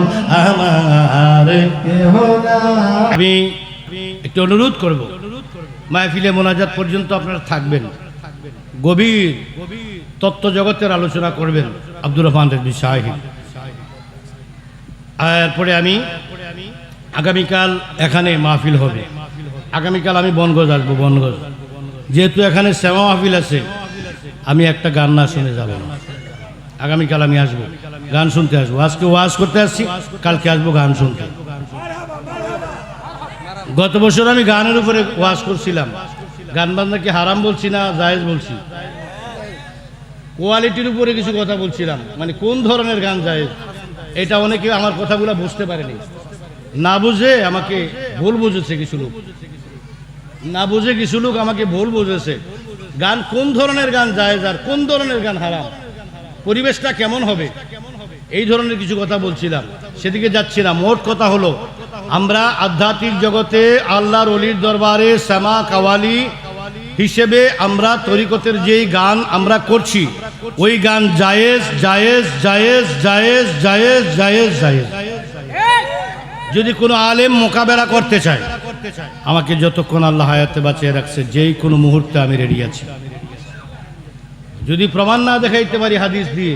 আমার। আমি একটু অনুরোধ করব, মাহফিলে মোনাজাত পর্যন্ত আপনারা থাকবেন, গভীর তত্ত্ব জগতের আলোচনা করবেন আব্দুর রহমান রেজভী সাহেব। এরপরে আমি আগামীকাল এখানে মাহফিল হবে, আগামীকাল আমি বনগঞ্জ আসবো। বনগঞ্জ যেহেতু এখানে শ্যামা মাহফিল আছে, আমি একটা গান না শুনে যাব না। আগামীকাল আমি আসবো, গান শুনতে আসবো। আজকে ওয়াজ করতে আসছি, কালকে আসবো গান শুনতে। গত বছর আমি গানের উপরে ওয়াজ করছিলাম, গান বাজনাকে হারাম বলছি না জায়েজ বলছি, কোয়ালিটির উপরে কিছু কথা বলছিলাম, মানে কোন ধরনের গান জায়েজ, এটা অনেকে আমার কথাগুলো বুঝতে পারেনি, না বুঝে আমাকে ভুল বুঝেছে কিছু লোক, না বুঝে কিছু লোক আমাকে ভুল বুঝেছে। গান কোন ধরনের গান জায়েজ আর কোন ধরনের গান হারাম, পরিবেশটা কেমন হবে, এই ধরনের কিছু কথা বলছিলাম, সেদিকে যাচ্ছি না। মোট কথা হলো, আমরা আধ্যাত্মিক জগতে আল্লাহর ওলির দরবারে শ্যামা কাওয়ালি হিসেবে আমরা তরিকতের যেই গান আমরা করছি, ওই গান জায়েজ জায়েজ জায়েজ জায়েজ জায়েজ জায়েজ জায়েজ। যদি কোনো আলেম মোকাবেলা করতে চায়, আমাকে যতক্ষণ আল্লাহ হায়াতে বাঁচিয়ে রাখছে, যেই কোনো মুহূর্তে আমি রেডি আছি। যদি প্রমাণ না দেখাইতে পারি হাদিস দিয়ে,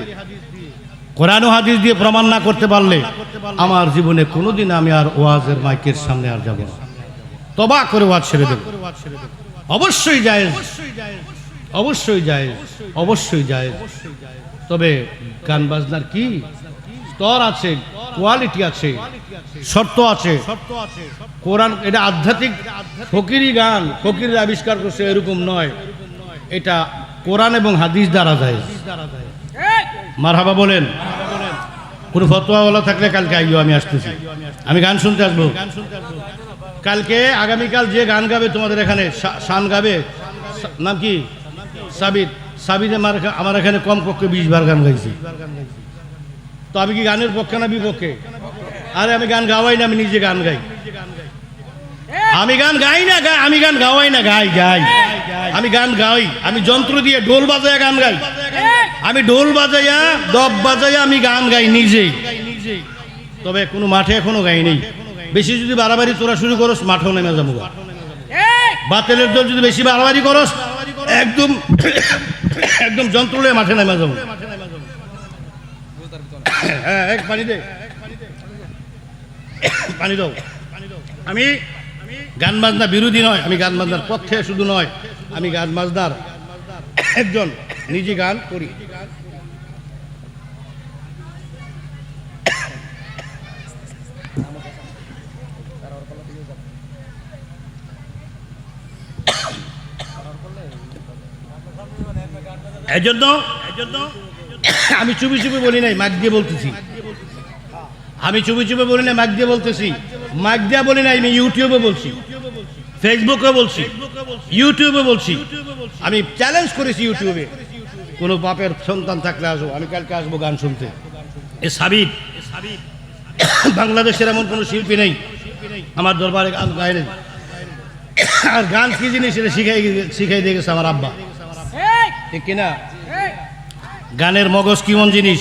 কোরআন ও হাদিস দিয়ে প্রমাণ না করতে পারলে, আমার জীবনে কোনোদিন আমি আর ওয়াজের মাইকের সামনে আর যাব না, তবা করে ওয়াজ ছেড়ে দেব। অবশ্যই জায়েজ, অবশ্যই জায়েজ, অবশ্যই জায়েজ। তবে গান বাজনার কি স্তর আছে, কোয়ালিটি আছে, শর্ত আছে। কোরআন এটা আধ্যাত্মিক ফকিরি গান, ফকির আবিষ্কার করছে এরকম নয়, এটা কোরআন এবং হাদিস দ্বারা জায়েজ। মারহাবা বলেন। কোন ফতোয়াওয়ালা থাকলে কালকে আইও, আমি আসতেছি, আমি গান শুনতে আসবো কালকে। আগামীকাল যে গান গাবে তোমাদের এখানে, শান গাবে, নাম কি সাবিত, সাবিত আমার এখানে কম পক্ষে 20 বার গান গাইছি। তো আমি কি গানের পক্ষে না বিপক্ষে? আরে আমি গান গাওয়াই না, আমি নিজে গান গাই। আমি গান গাই না, আমি গান গাওয়াই না, গাই গাই, আমি গান গাই। আমি যন্ত্র দিয়ে ঢোল বাজাইয়া গান গাই, আমি ঢোল বাজাইয়া দব বাজাইয়া আমি গান গাই নিজেই। তবে কোনো মাঠে এখনো গাই নেই। বেশি যদি বাড়াবাড়ি তোরা শুরু করস, মাঠেও নেমে যাবো। বাতেলের দল যদি বেশি বাড়াবাড়ি করস, একদম একদম যন্ত্র নিয়ে মাঠে নেমে যাবো। হ্যাঁ, এক পানি দে, পানি দাও। আমি গান বাজনা বিরোধী নয়, আমি গান বাজনার পক্ষে শুধু নয়, আমি গান বাজনার একজন, নিজে গান করি। এজন্য আমি চুপি চুপি বলি নাই, মাইক দিয়ে বলতেছি। আমি চুপি চুপি বলি না, মাইক দিয়ে বলতেছি। মাইক দিয়ে বলি নাই, আমি ইউটিউবে বলছি, ফেসবুকে বলছি, ইউটিউবে বলছি। আমি চ্যালেঞ্জ করেছি ইউটিউবে, কোনো বাপের সন্তান থাকলে আসবো, আমি কালকে আসবো গান শুনতে। এ সাবিত বাংলাদেশের এমন কোনো শিল্পী নেই আমার দরবারে গান গাইলেন। আর গান কি জিনিস সেটা শিখাই দিয়ে গেছে আমার আব্বা, ঠিক কিনা? গানের মগজ কেমন জিনিস,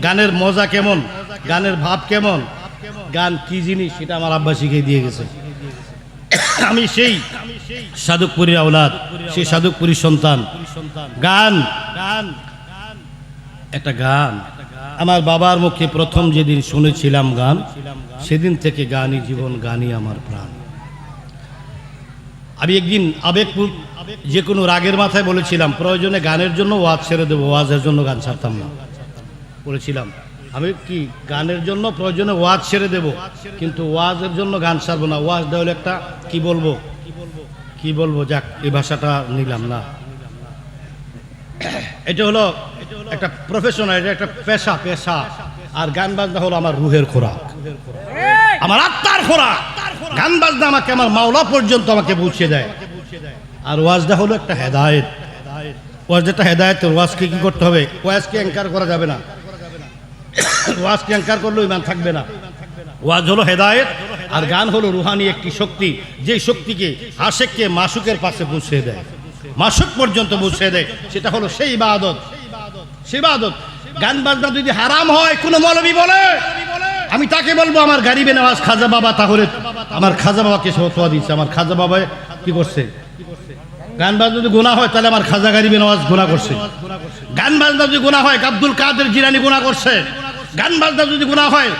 গানের মজা কেমন, গানের ভাব কেমন, গান কি জিনিস সেটা আমার আব্বা শিখিয়ে দিয়ে গেছে। আমি সেই সাধুকপুরীর আওলাদ, সেই সাধুকপুরীর সন্তান। গান একটা গান আমার বাবার মুখে প্রথম যেদিন শুনেছিলাম গান, সেদিন থেকে গানই জীবন, গানই আমার প্রাণ। আমি একদিন আবেগপুর যে কোনো রাগের মাথায় বলেছিলাম, প্রয়োজনে গানের জন্য ওয়াজ ছেড়ে দেবো, ওয়াজের জন্য গান ছাড়তাম না বলেছিলাম। আমি কি গানের জন্য প্রয়োজনে ওয়াজ ছেড়ে দেব, কিন্তু ওয়াজের জন্য গান ছাড়বো না। ওয়াজ দেওয়া হলে একটা কি বলবো যাক, এই ভাষাটা নিলাম না। এটা হলো একটা প্রফেশনাল, এটা একটা পেশা। আর গান বাজনা হলো আমার রুহের খোরাক, আমার আত্মার খোরাক। গান বাজনা আমাকে আমার মাওলা পর্যন্ত আমাকে পৌঁছে দেয়। আর ওয়াজটা হলো একটা হেদায়েত। ওয়াজ একটা হেদায়েত। ওয়াজকে কি করতে হবে? ওয়াজকে অ্যাঙ্কার করা যাবে না। ওয়াজকে অ্যাঙ্কার করলেও ইমান থাকবে না। ওয়াজ হলো হেদায়েত, আর গান হলো রুহানি একটি শক্তি, যে শক্তিকে আশেককে মাসুকের পাশে পৌঁছে দেয়, মাসুক পর্যন্ত পৌঁছে দেয়। সেটা হলো সেই ইবাদত। গান বাজনা যদি হারাম হয়, কোনো মৌলবী বলে, আমি তাকে বলবো আমার গারিবে নওয়াজ খাজা বাবা, তাহলে আমার খাজা বাবাকে ফতোয়া দিচ্ছে। আমার খাজা বাবা কি করছে? গান বাজনা যদি গুনাহ হয়, তাহলে আমার খাজা গারিবে নওয়াজ গুনাহ করছে। গান বাজনা যদি গুনাহ হয়, আব্দুল কাদের জিলানী গুনাহ করছে। গান বাজনা যদি গুনাহ হয়,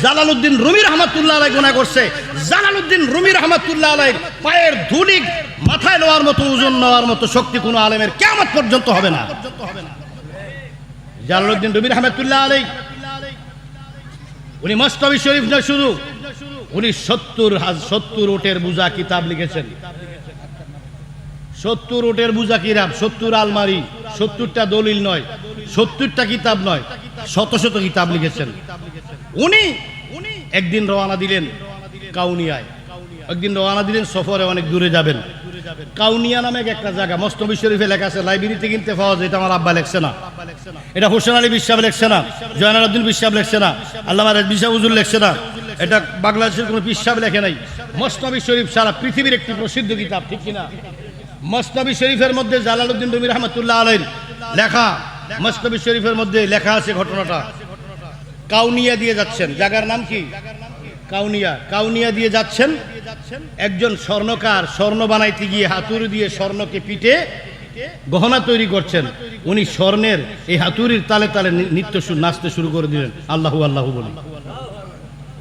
জালালউদ্দিন রুমি রহমাতুল্লাহ আলাইহি গুনাহ করছে। জালালউদ্দিন রুমি রহমাতুল্লাহ আলাইহি পায়ের ধুলি মাথায় নেওয়ার মতো, ওজন নেওয়ার মতো শক্তি কোনো আলেমের কিয়ামত পর্যন্ত হবে না। জালালউদ্দিন রুমি রহমাতুল্লাহ আলাইহি উনি মস্তবি শরীফ না শুধু, উনি 70 উটের বোঝা কিতাব লিখেছেন। 70 উটের বোঝা কিতাব, 70 আলমারি, 70টা দলিল নয়, 70টা কিতাব নয়, শত কিতাব লিখেছেন। উনি একদিন রওনা দিলেন কাউনিয়ায়, একদিন রওনা দিলেন সফরে, অনেক দূরে যাবেন। কাউনিয়া নামে একটা জায়গা, মস্তবি শরীফে লেখা আছে, লাইব্রেরিতে কিনতে পাওয়া যায়। এটা আমার আব্বা লেখছে না, এটা হোসেন আলী বিশ্বাস লেখছে না, জয়নালউদ্দিন বিশ্বাস লেখছে না, আল্লামা বিশ্বাস হুজুর লেখছে না, এটা বাংলাদেশের কোনো বিশ্বাস লেখে নাই। মস্তবি শরীফ সারা পৃথিবীর একটি প্রসিদ্ধ কিতাব, ঠিক কিনা? মস্তবি শরীফের মধ্যে জালালউদ্দিন রুমি রহমাতুল্লাহ আলাইহির লেখা, মস্তবি শরীফের মধ্যে লেখা আছে ঘটনাটা। কাউনিয়া দিয়ে যাচ্ছেন, জায়গার নাম কি? কাউনিয়া দিয়ে যাচ্ছেন। একজন স্বর্ণকার স্বর্ণ বানাইতে গিয়ে হাতুড়ি দিয়ে স্বর্ণকে পিটে গহনা তৈরি করছেন। উনি স্বর্ণের এই হাতুড়ির তালে তালে নাচতে শুরু করে দিলেন, আল্লাহু আল্লাহু বলে।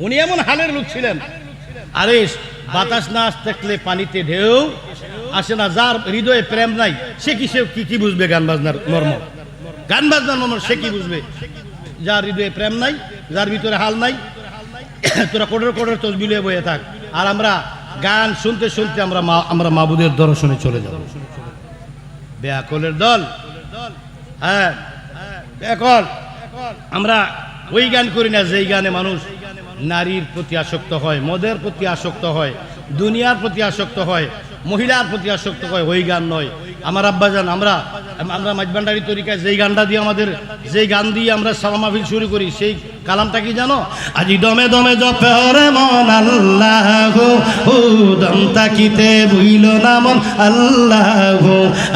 উনি এমন হালের লোক ছিলেন, আরে বাতাস না থাকলে পানিতে ঢেউ আসে না। যার হৃদয়ে প্রেম নাই, সে কি বুঝবে গান বাজনার মর্ম? গান বাজনার মর্ম সে কি বুঝবে? যার হৃদয়ে প্রেম নাই, যার ভিতরে হাল নাই, তোরা কোটর তসবিহ নিয়ে বয়ে থাক। আর আমরা গান শুনতে শুনতে আমরা মাবুদের দর্শনে চলে যাব। বেয়াকলের দল, হ্যাঁ বেয়াকল। আমরা ওই গান করি না যেই গানে মানুষ নারীর প্রতি আসক্ত হয়, মদের প্রতি আসক্ত হয়, দুনিয়ার প্রতি আসক্ত হয়, মহিলার প্রতি আসক্ত হয়। ওই গান নয় আমার আব্বাজান। আমরা মাইজবান্ডারি তরিকায় যেই গানটা দিয়ে যেই গান দিয়ে আমরা সালাম মাহফিল শুরু করি, সেই কালামটা কি জানো? আজি দমে দমে জপে রে মন আল্লাহু, দম তাকিতে ভুইল না মন আল্লাহু।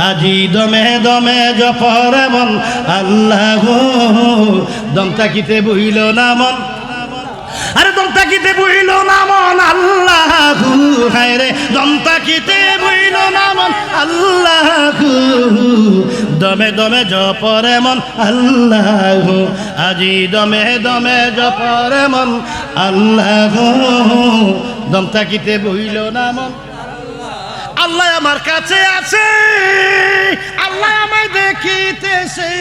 আজি দমে দমে জপে রে মন আল্লাহু, দম তাকিতে ভুইল না মন। আরে দম তাকিতে ভুইল না মন আল্লাহু, হায় রে দম তাকিতে ভুইল না মন আল্লাহু। দমে দমে জপরে মন আল্লাহু, আজি দমে দমে জপরে মন আল্লাহু। দম তাকিতে ভুইল না মন। আল্লাহ আমার কাছে আছে, আল্লাহ আমায় দেখিতেছে,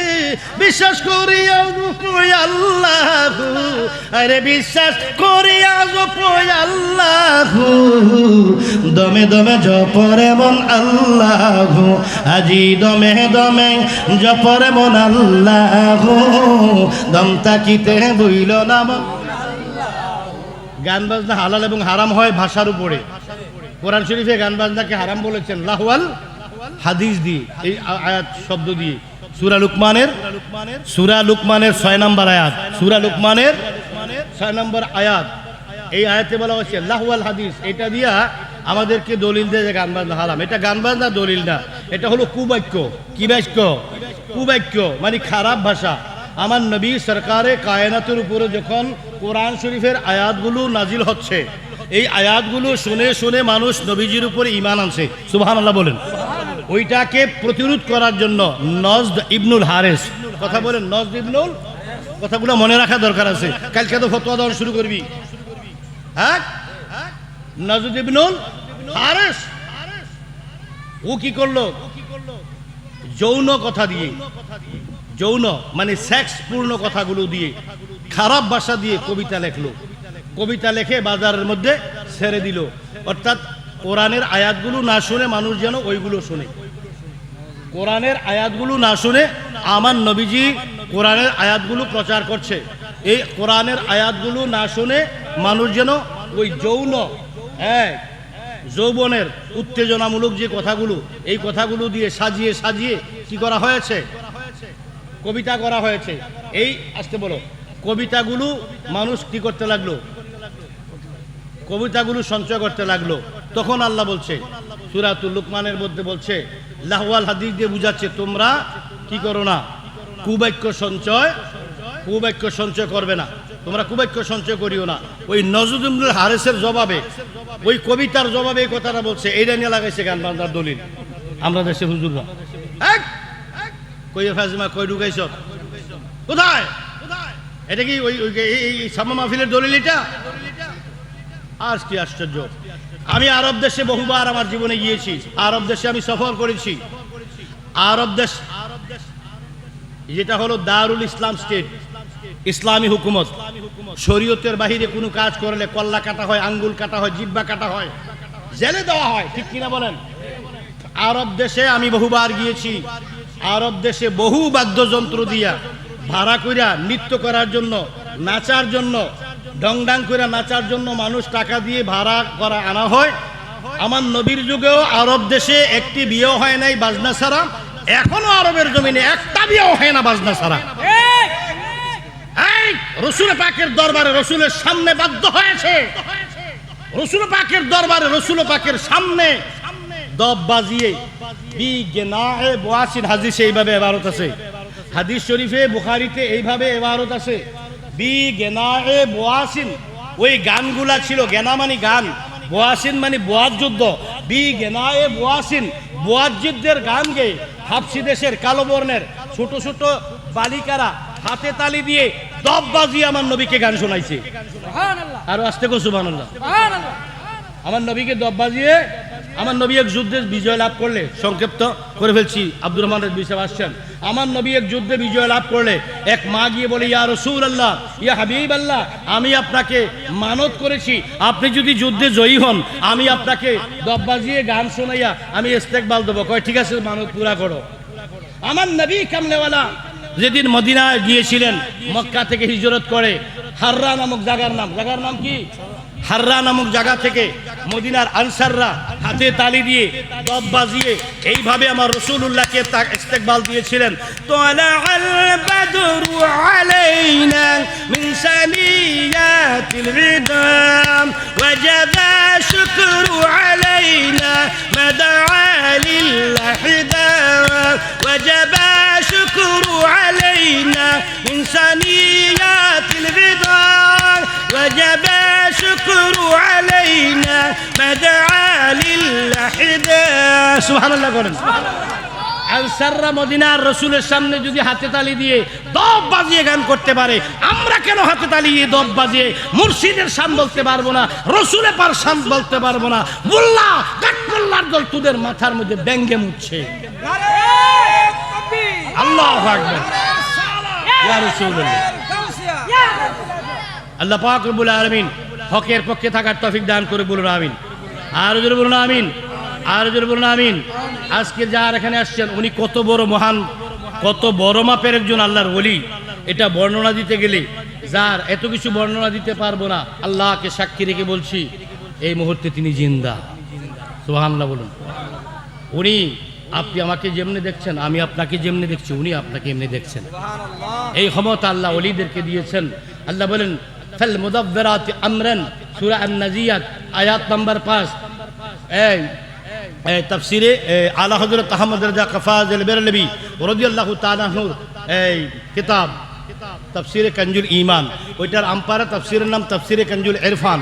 বিশ্বাস করি আল্লাহু আরে বিশ্বাস করি আজ আল্লাহ, দমে দমে জপরে মন আল্লাহ, আজি দমে দমে জপরে মন আল্লাহ, দম তাকিতে বইল নাম। গান বাজনা হালাল এবং হারাম হয় ভাষার উপরে। কোরআন শরীফে গান বাজনাকে হারাম বলেছেন লাহওয়াল হাদিস দিয়ে, এই আয়াত শব্দ দিয়ে। সূরা লুকমানের 6 নম্বর আয়াত, সূরা লুকমানের 6 নম্বর আয়াত, এই আয়াতে বলা হচ্ছে লাহওয়াল হাদিস। এটা দিয়া আমাদেরকে দলিল দেয় যে গান বাজনা হারাম। এটা গান বাজনা দলিল না, এটা হলো কুবাক্য। কি বাক্য? কুবাক্য মানে খারাপ ভাষা। আমার নবী সরকারে কায়নাতের উপরে যখন কোরআন শরীফের আয়াতগুলো নাজিল হচ্ছে, এই আয়াতগুলো শুনে শুনে মানুষ নবীজির উপরে ঈমান আনছে। সুবহানাল্লাহ বলেন। ওইটাকে প্রতিরোধ করার জন্য নজদ ইবনুল হারেস, কথা বলেন, নজদ ইবনুল, কথাগুলো মনে রাখা দরকার আছে। কালকে তো ফতোয়া দেওয়া শুরু করবি। হ্যাঁ, নজদ ইবনুল হারেস ও কি করলো? যৌন কথা দিয়ে, যৌন মানে সেক্স পূর্ণ কথাগুলো দিয়ে, খারাপ ভাষা দিয়ে কবিতা লেখলো। কবিতা লেখে বাজারের মধ্যে ছেড়ে দিল। অর্থাৎ কোরআনের আয়াতগুলো না শুনে মানুষ যেন ওইগুলো শুনে। কোরআনের আয়াতগুলো না শুনে আমার নবীজি কোরআনের আয়াতগুলো প্রচার করছে। এই কোরআনের আয়াতগুলো না শুনে মানুষ যেন ওই যৌন, যৌবনের উত্তেজনামূলক যে কথাগুলো, এই কথাগুলো দিয়ে সাজিয়ে সাজিয়ে কি করা হয়েছে? কবিতা করা হয়েছে। এই আসতে বলো, কবিতাগুলো মানুষ কি করতে লাগলো? কবিতাগুলো সঞ্চয় করতে লাগলো। তখন আল্লাহ বলছে সূরাতুল লুকমানের মধ্যে বলছে, লাহওয়াল হাদিস দিয়ে বুঝাচ্ছে তোমরা কি করো না, কুবাক্য সঞ্চয় করবে না, তোমরা কুবাক্য সঞ্চয় করিও না। ওই নজদ ইবনুল হারেসের জবাবে, ওই কবিতার জবাবে এই কথাটা বলছে। এইটা নিয়ে লাগাইছে গান বাজনার দলিল আমরা দেশে হুজুররা। কই ফাজিমা কই ঢুকাইছ কোথায়? এটা কি ওই সামা মাহফিলের দলিল? এটা আজ কি আশ্চর্য! আমি আরব দেশে বহুবার আমার জীবনে গিয়েছি। আরব দেশে আমি সফর করেছি। আরব দেশ যেটা হলো দারুল ইসলাম স্টেট, ইসলামী হুকুমত। শরীয়তের বাহিরে কোনো কাজ করলে কল্লা কাটা হয়, আঙ্গুল কাটা হয়, জিহ্বা কাটা হয়, জেলে দেওয়া হয়। ঠিক কিনা বলেন? আরব দেশে আমি বহুবার গিয়েছি। আরব দেশে বহু বাদ্যযন্ত্র দিয়া ভাড়া কইরা নৃত্য করার জন্য, নাচার জন্য, ডংডাং করে নাচার জন্য মানুষ টাকা দিয়ে ভাড়া করা আনা হয়। আমার নবীর যুগেও আরব দেশে একটি বিয়েও হয় নাই বাজনা ছাড়া। এখনো আরবের জমিনে একটা বিয়েও হয় না বাজনা ছাড়া। রসুল পাকের দরবারে রসুলের সামনে বাধ্য হয়েছে, রসুল পাকের দরবারে রসুল পাকের সামনে দব বাজিয়ে হাদিসে এইভাবে ইবারত আছে, হাদিস শরীফে বুখারীতে এইভাবে ইবারত আছে। ওই গানগুলা ছিল, গেনা মানে গান, বোয়াসিন মানে বোয়াজ যুদ্ধ। বোয়াজ যুদ্ধের গান গেয়ে হাবশি দেশের কালো বর্ণের ছোট ছোট বালিকারা হাতে তালি দিয়ে দব বাজিয়ে আমার নবীকে গান শোনাইছে। আরো আস্তে করে সুবহানাল্লাহ। আমার নবীকে দব বাজিয়ে আমার নবী এক যুদ্ধে বিজয় লাভ করলে, সংক্ষিপ্ত করে ফেলছি, আব্দুর রহমান সাহেব আসছেন। আমার নবী এক যুদ্ধে বিজয় লাভ করলে এক মা গিয়ে বলে, ইয়া রাসূলুল্লাহ, ইয়া হাবিবাল্লাহ, আমি আপনাকে মানত করেছি, আপনি যদি যুদ্ধে জয়ী হন আমি আপনাকে দব বাজিয়ে গান শোনাইয়া আমি ইস্তেকবাল দেবো। কয় ঠিক আছে, মানত পুরা করো। আমার নবী কামলেওয়ালা যেদিন মদিনায় গিয়েছিলেন, মক্কা থেকে হিজরত করে হাররা নামক জায়গার নাম কি? হাররা নামক জায়গা থেকে মদিনার আনসাররা হাতে তালি দিয়ে দব বাজিয়ে এইভাবে আমার রাসূলুল্লাহকে ইস্তেকবাল দিয়েছিলেন। তালাআল বাদরু আলাইনা মিন সানিয়াতিল বিদাম ওয়াজাবা শুকরু আলাইনা মাদআ লিল্লাহি দাওয়া ওয়াজাবা শুকরু আলাইনা মিন সানিয়াতিল বিদাম ওয়াজাবা শুকরু আলাইনা মাদআ লিল্লাহি দাওয়া। সুবহানাল্লাহ করেন। আনসাররা মদিনার রাসূলের সামনে যদি হাতে তালি দিয়ে দব বাজিয়ে গান করতে পারে, আমরা কেন হাতে তালি দিয়ে দব বাজিয়ে মুর্শিদের শান বলতে পারবো না, রাসূলের পার শান বলতে পারবো না? মোল্লা কাঠমোল্লার দল তোদের মাথার মধ্যে ব্যঙ্গে মুছছে। আল্লাহু আকবার। ইয়া রাসূলুল্লাহ, আল্লাহ পাক রব্বুল আলামিন হকের পক্ষে থাকার তৌফিক দান করে বলুন আমিন। আর জোরে বলুন আমিন, আর জোরে বলুন আমিন। আজকে যার এখানে আসছেন উনি কত বড় মহান, কত বড় মাপের একজন আল্লাহর ওলি, এটা বর্ণনা দিতে গেলে যার এত কিছু বর্ণনা দিতে পারবো না। আল্লাহকে সাক্ষী রেখে বলছি এই মুহূর্তে তিনি জিন্দা। সুবহানাল্লাহ বলুন। উনি, আপনি আমাকে যেমনি দেখছেন, আমি আপনাকে যেমনি দেখছি, উনি আপনাকে এমনি দেখছেন। এই ক্ষমতা আল্লাহ ওলিদেরকে দিয়েছেন। আল্লাহ বলেন ফাল মুদাব্বিরাতি আমরান, সূরা আন-নাজিয়াত আয়াত নাম্বার 5। এই তাফসিরে আলা হযরত আহমদ রাজা কাফাজুল বেরলভী রাদিয়াল্লাহু তাআলা আনহু এই কিতাব তাফসিরে কানজুল ঈমান, ওইটার আমপারা তাফসিরের নাম তাফসিরে কানজুল ইরফান,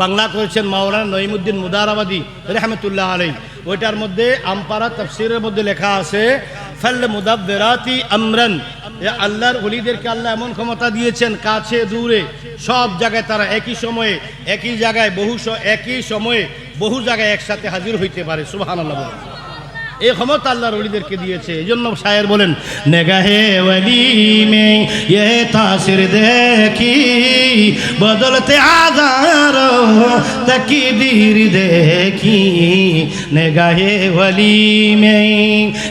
বাংলা করেছেন মাওলানা নঈমুদ্দিন মুদারাবাদী রাহমাতুল্লাহ আলাইহি। ওইটার মধ্যে আমপারা তাফসিরের মধ্যে লেখা আছে ফাল মুদাব্বিরাতি আমরান, আল্লাহর ওলিদেরকে আল্লাহ এমন ক্ষমতা দিয়েছেন, কাছে দূরে সব জায়গায় তারা একই সময়ে একই জায়গায় একই সময়ে বহু জায়গায় একসাথে হাজির হইতে পারে। সুবহানাল্লাহ। এই ক্ষমতা আল্লাহর ওলিদেরকে দিয়েছে। এই জন্য শায়ের বলেন নেগাহে ওলি মে ইয়ে তাসির দেখি বদলতে আজারো তকদীর দেখি, নেগাহে ওলি মে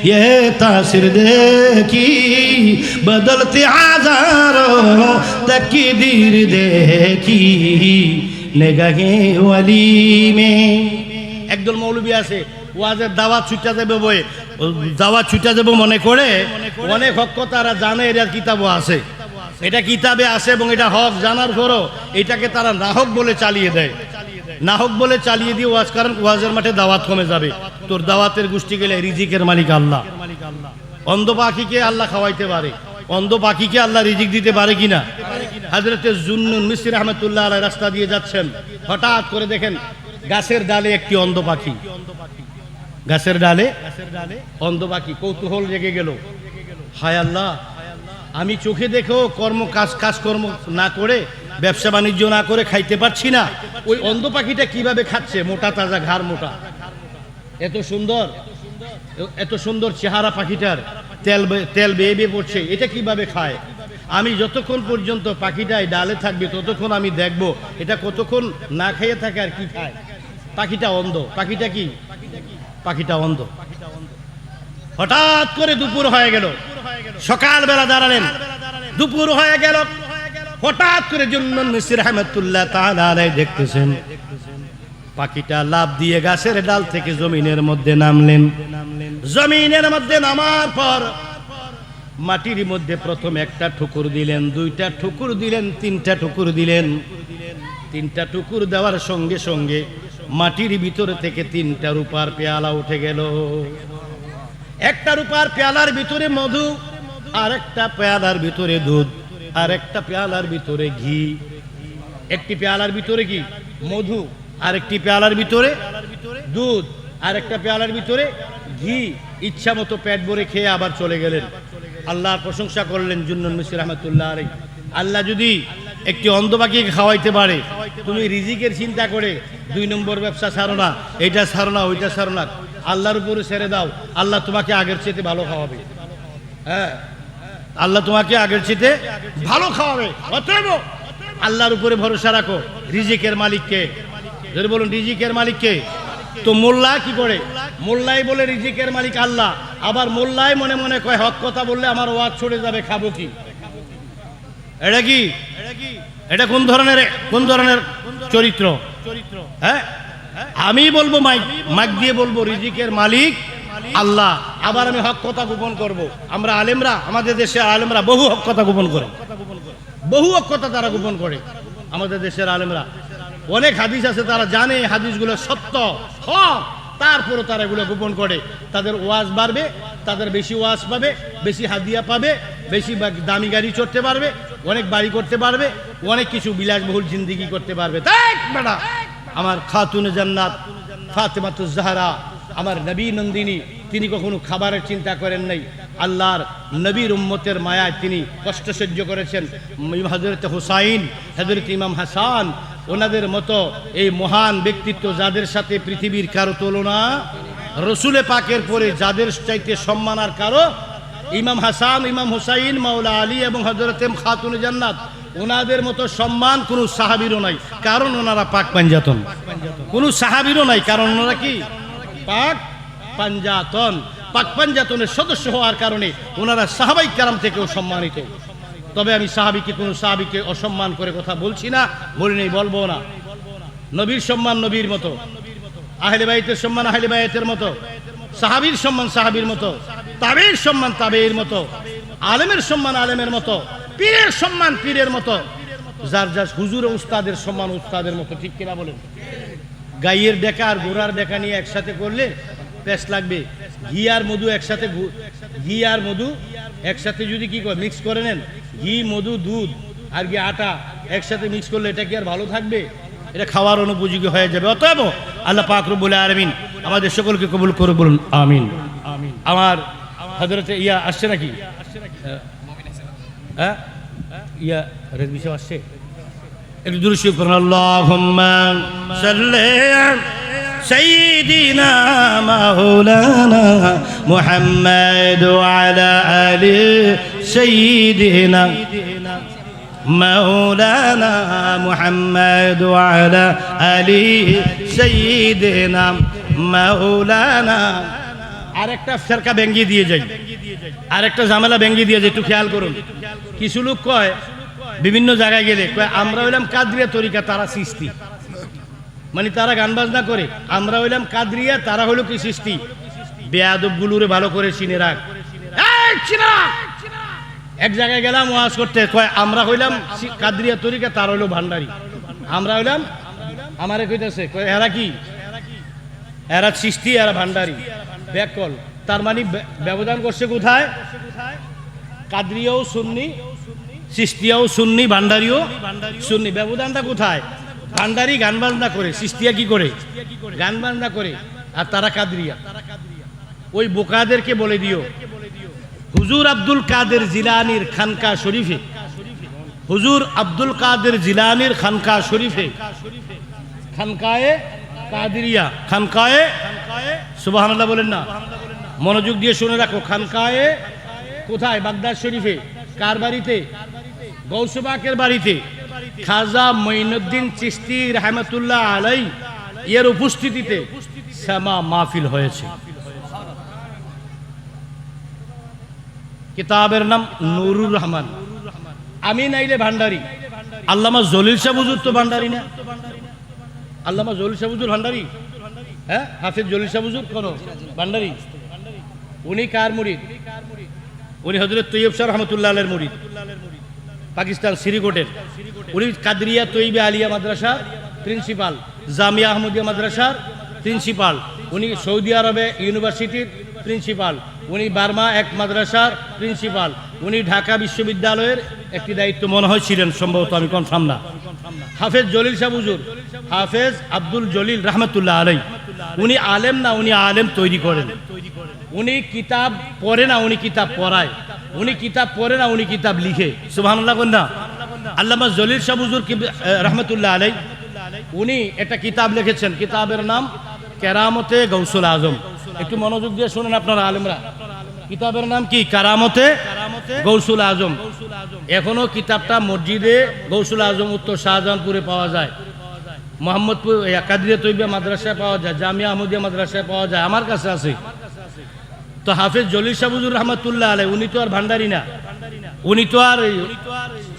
ইয়ে তাসির দেখি বদলতে আজারো তকদীর দেখি, নেগাহে ওলি মে। একদল মৌলবী আছে ওয়াজের দাওয়াত ছুটা যাবে বই, দাওয়াত ছুটা যাবে মনে করে অনেক হক তারা জানে, এটার কিতাবও আছে, এটা কিতাবে আছে এবং এটা হক জানার পরও এটাকে তারা নাহক বলে চালিয়ে দেয়। নাহক বলে চালিয়ে দিয়ে ওয়াজ করেন, ওয়াজের মাঠে দাওয়াত কমে যাবে। তোর দাওয়াতের গোষ্ঠী গেলে রিজিকের মালিক আল্লাহ। অন্ধ পাখিকে আল্লাহ খাওয়াইতে পারে, অন্ধ পাখিকে আল্লাহ রিজিক দিতে পারে কিনা? হযরতে জুন্নুন মিসরি রাহমাতুল্লাহ আলাইহি রাস্তা দিয়ে যাচ্ছেন, হঠাৎ করে দেখেন গাছের ডালে একটি অন্ধ পাখি, গাছের ডালে অন্ধ পাখি। কৌতূহল জেগে গেল, হায় আল্লাহ, আমি চোখে দেখেও কাজকর্ম না করে, ব্যবসা বাণিজ্য না করে খাইতে পারছি না, ওই অন্ধ পাখিটা কিভাবে খাচ্ছে? মোটা তাজা, ঘাড় মোটা, এত সুন্দর চেহারা পাখিটার, তেল বেয়ে বেয়ে পড়ছে, এটা কিভাবে খায়? আমি যতক্ষণ পর্যন্ত পাখিটাই ডালে থাকবে ততক্ষণ আমি দেখব এটা কতক্ষণ না খাইয়ে থাকে আর কি খায়। পাখিটা অন্ধ। পাখিটা কি? পাখিটা অন্ধ। হঠাৎ করে দুপুর হয়ে গেল, সকালবেলা দাঁড়ালেন, দুপুর হয়ে গেল, হঠাৎ করে জুন্নুন মিসরি রাহমাতুল্লাহ তাআলা আলাইহি দেখতেছেন পাখিটা লাফ দিয়ে গাছের ডাল থেকে জমিনের মধ্যে নামলেন। জমিনের মধ্যে নামার পর মাটির মধ্যে প্রথম একটা ঠুকুর দিলেন, দুইটা ঠুকুর দিলেন, তিনটা ঠুকুর দিলেন। তিনটা ঠুকুর দেওয়ার সঙ্গে সঙ্গে মাটির ভিতরে থেকে তিনটা রূপার পেয়ালা উঠে গেল। একটা রূপার পেয়ালার ভিতরে মধু, আর একটা পেয়ালার ভিতরে দুধ, আর একটা পেয়ালার ভিতরে ঘি। একটি পেয়ালার ভিতরে কি? মধু, আর একটি পেয়ালার ভিতরে দুধ, আর একটা পেয়ালার ভিতরে ঘি। ইচ্ছা মতো পেট ভরে খেয়ে আবার চলে গেলেন। আল্লাহর প্রশংসা করলেন জুন্নুন মিসরি রাহমাতুল্লাহ আলাইহি। আল্লাহ যদি একটি অন্ধ পাখিকে খাওয়াইতে পারে, তুমি রিজিকের চিন্তা করে 2 নম্বর ব্যবসা ছাড়ো না, এইটা ছাড়ো না, ওইটা ছাড়ো না, আল্লাহর উপরে ছেড়ে দাও, আল্লাহ তোমাকে আগের চেয়ে ভালো খাওয়াবে। হ্যাঁ, আল্লাহ তোমাকে আগের চেয়ে ভালো খাওয়াবে। অতএব আল্লাহর উপরে ভরসা রাখো। রিজিকের মালিককে, যদি বলুন রিজিকের মালিককে, তো মোল্লা কি করে? মোল্লাই বলে রিজিকের মালিক আল্লাহ, আবার মোল্লাই মনে মনে কয় হক কথা বললে আমার ওয়াজ ছড়ে যাবে, খাবো কি? এটা কি? এটা কোন ধরনের চরিত্র? হ্যাঁ, আমি বলবো মাইক দিয়ে বলবো রিজিকের মালিক আল্লাহ, আবার আমি হক কথা গোপন করব। আমরা আলেমরা, আমাদের দেশে আলেমরা বহু হক কথা গোপন করে, বহু হক কথা তারা গোপন করে। আমাদের দেশের আলেমরা অনেক হাদিস আছে, তারা জানে হাদিসগুলো সত্য হক, তারপরও তারা এগুলো গোপন করে। তাদের ওয়াজ বাড়বে, তাদের বেশি ওয়াজ পাবে, বেশি হাদিয়া পাবে, বেশি দামি গাড়ি চড়তে পারবে, অনেক বাড়ি করতে পারবে, অনেক কিছু বিলাসবহুল জিন্দিগি করতে পারবে। তাই বেটা, আমার খাতুনে জান্নাত ফাতেমাতুজ জাহরা, আমার নবী নন্দিনী, তিনি কখনো খাবারের চিন্তা করেন নাই। আল্লাহর নবীর উম্মতের মায়ায় তিনি কষ্ট সহ্য করেছেন। হযরত হুসাইন, হযরত ইমাম হাসান, ওনাদের মতো এই মহান ব্যক্তিত্ব যাদের সাথে পৃথিবীর কারো তুলনা, রসুলে পাকের পরে যাদের চাইতে সম্মান আর কারো, ইমাম হাসান, ইমাম হুসাইন, মাওলা আলী এবং হযরত খাতুনে জান্নাত ওনাদের মতো সম্মান কোনো সাহাবীরও নাই, কারণ ওনারা পাক পাঞ্জাতন। কোনো সাহাবীরও নাই, কারণ ওনারা কি পাক পাঞ্জাতন। পাক পাঞ্জাতনের সদস্য হওয়ার কারণে ওনারা সাহাবাই কেরাম থেকেও সম্মানিত। তবে আমি কোনো সাহাবীকে অসম্মান করে কথা বলছি না, বলি নেই, বলবো না। নবীর সম্মান নবীর মতো, আহলে বাইতের সম্মান আহলে বাইতের মতো, সাহাবীর সম্মান সাহাবীর মতো, তাবেঈর সম্মান তাবেঈর মতো, আলেমের সম্মান আলেমের মতো, পীরের সম্মান পীরের মতো, যার যার হুজুর ও উস্তাদের সম্মান উস্তাদের মতো। ঠিক কিনা বলেন? গাইয়ের ডেকা আর ঘোড়ার ডেকা নিয়ে একসাথে করলে পেশ লাগবে। ঘি আর মধু একসাথে যদি কি করে মিক্স করে নেন, ঘি মধু দুধ আর কি আটা একসাথে মিক্স করলে এটা কি আর ভালো থাকবে? এটা খাওয়ার অনুপযোগী হয়ে যাবে। অতএব আল্লাহ পাক রব্বুল আলামিন আমাদের সকলকে কবুল করে বলুন আমিন। আমার হযরতে আসছে নাকি? হ্যাঁ, রেজবি সাহেব আসছে, একটু দুরূদ শরীফ পড়ুন। আল্লাহুম্মা সাল্লি সাইয়্যিদিনা মাওলানা মুহাম্মদ ওয়া আলা আলি সাইয়্যিদিনা মাওলানা মুহাম্মদ ওয়া আলা আলি সাইয়্যিদিনা মাওলানা। আরেকটা ফেরকা ভেঙ্গি দিয়ে যাই, আরেকটা ঝামেলা ভেঙ্গি দিয়ে যাই, একটু খেয়াল করুন। কিছু লোক কয় বিভিন্ন জায়গায় গেলে কয় আমরা হইলাম কাদরিয়া তরিকা, তারা সৃষ্টি, মানে তারা গান বাজনা করে। আমরা হইলাম কাদরিয়া, তারা হইল কি সৃষ্টি। বেয়াদব গুলোরে ভালো করে চিনে রাখ। এক জায়গায় গেলাম ওয়াজ করতে, কয় আমরা হইলাম কাদরিয়া তরিকা, তারা হইল ভান্ডারি। আমরা হইলাম, আমারে কইতেছে কয় এরা কি, এরা সৃষ্টি, এরা ভান্ডারি। ব্যাকল, তার মানে ব্যবধান করছে কোথায়? কাদরিয়াও সুন্নি, সৃষ্টিয়াও সুন্নি, ভান্ডারিও সুন্নি। ব্যবধানটা কোথায়? ভান্ডারি গান বাজনা করে, সৃষ্টিয়া কি করে? গান বাজনা করে, আর তারা কাদরিয়া। ওই বোকাদেরকে বলে দিও, হুজুর আব্দুল কাদের জিলানীর খানকা শরীফে, হুজুর আব্দুল কাদের জিলানীর খানকা শরীফে, খানকায়ে কাদরিয়া, খানকায়ে সুবহানাল্লাহ বলেন না, মনোযোগ দিয়ে শুনে রাখো। খানকায়ে কোথায়? বাগদাদ শরীফে। কার বাড়িতে? গৌসে পাকের বাড়িতে। খাজা মঈনুদ্দিন চিশতি রাহমাতুল্লাহ আলাই এর উপস্থিতিতে শ্যামা মাহফিল হয়েছে। কিতাবের নাম নুরুর রহমান। আমি নাইলে ভান্ডারি। আল্লামা জলিল শাহ হুজুর তো ভান্ডারি না? আল্লামা জলিল শাহ হুজুর ভান্ডারি? হ্যাঁ, হাফেজ জলিল শাহ হুজুর কোন ভান্ডারি? উনি কার মুরিদ? উনি হযরত তৈয়ব শাহ রহমাতুল্লাহ আলাইহির মুরিদ, পাকিস্তান শ্রীকোটের। উনি কাদরিয়া তৈয়বা আলিয়া মাদ্রাসা প্রিন্সিপাল, জামিয়া আহমদিয়া মাদ্রাসার প্রিন্সিপাল। উনি সৌদি আরবে ইউনিভার্সিটির প্রিন্সিপাল। উনি বার্মা এক মাদ্রাসার প্রিন্সিপাল। উনি ঢাকা বিশ্ববিদ্যালয়ের একটি দায়িত্ব মনে হয় ছিলেন, সম্ভবত, আমি কনফার্ম না। হাফেজ জলিল শাহ হুজুর, হাফেজ আব্দুল জলিল রাহমাতুল্লাহ আলাইহি, উনি আলেম না, উনি আলেম তৈরি করেন। উনি কিতাব পড়ে না, উনি কিতাব পড়ায়। উনি কিতাব পড়ে না, উনি কিতাব লিখে। সুবহানাল্লাহ বলেন না? আল্লামা জলিল শাহ হুজুর রাহমাতুল্লাহ আলাইহি উনি একটা কিতাব লিখেছেন, কিতাবের নাম কেরামতে গৌসুল আজম। একটু মনোযোগ দিয়ে শুনেন আপনারা আলেমরা। কিতাবের নাম কি? কেরামতে গৌসুল আজম। এখনো কিতাবটা মসজিদে গৌসুল আজম উত্তর শাহজাহানপুরে পাওয়া যায়, মোহাম্মদপুর কাদরিয়া তৈয়বা মাদ্রাসায় পাওয়া যায়, জামিয়া আহমদিয়া মাদ্রাসায় পাওয়া যায়, আমার কাছে আছে। তো হাফেজ জলিল শাহ হুজুর রাহমাতুল্লাহ আলাইহি উনি তো আর ভান্ডারি না, উনি তো আর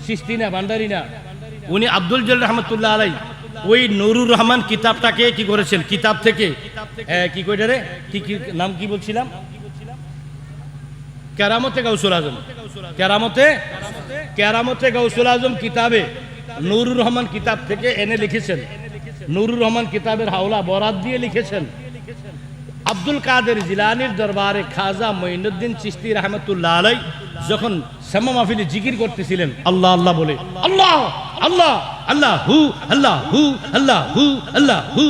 সৃষ্টি না, ভান্ডারি না। উনি আব্দুল জলিল রাহমাতুল্লাহ আলাইহি ওই নুরুর রহমান কিতাবটাকে কি করেছেন? কিতাব থেকে কি কইটা রে, কি নাম কি বলছিলাম? কেরামতে গৌসুল আজম। কেরামতে গৌসুল আজম কিতাবে নুরুর রহমান কিতাব থেকে এনে লিখেছেন। নুরুর রহমান কিতাবের হাওলা বরাত দিয়ে লিখেছেন, আব্দুল কাদের জিলানীর দরবারে খাজা মঈনুদ্দিন চিশতি রাহমাতুল্লাহ আলাইহি যখন শ্যামা মাহফিলে জিকির করতেছিলেন আল্লাহ আল্লাহ বলে, আল্লাহ আল্লাহ আল্লাহ হু আল্লাহ হু আল্লাহ হু আল্লাহ হু,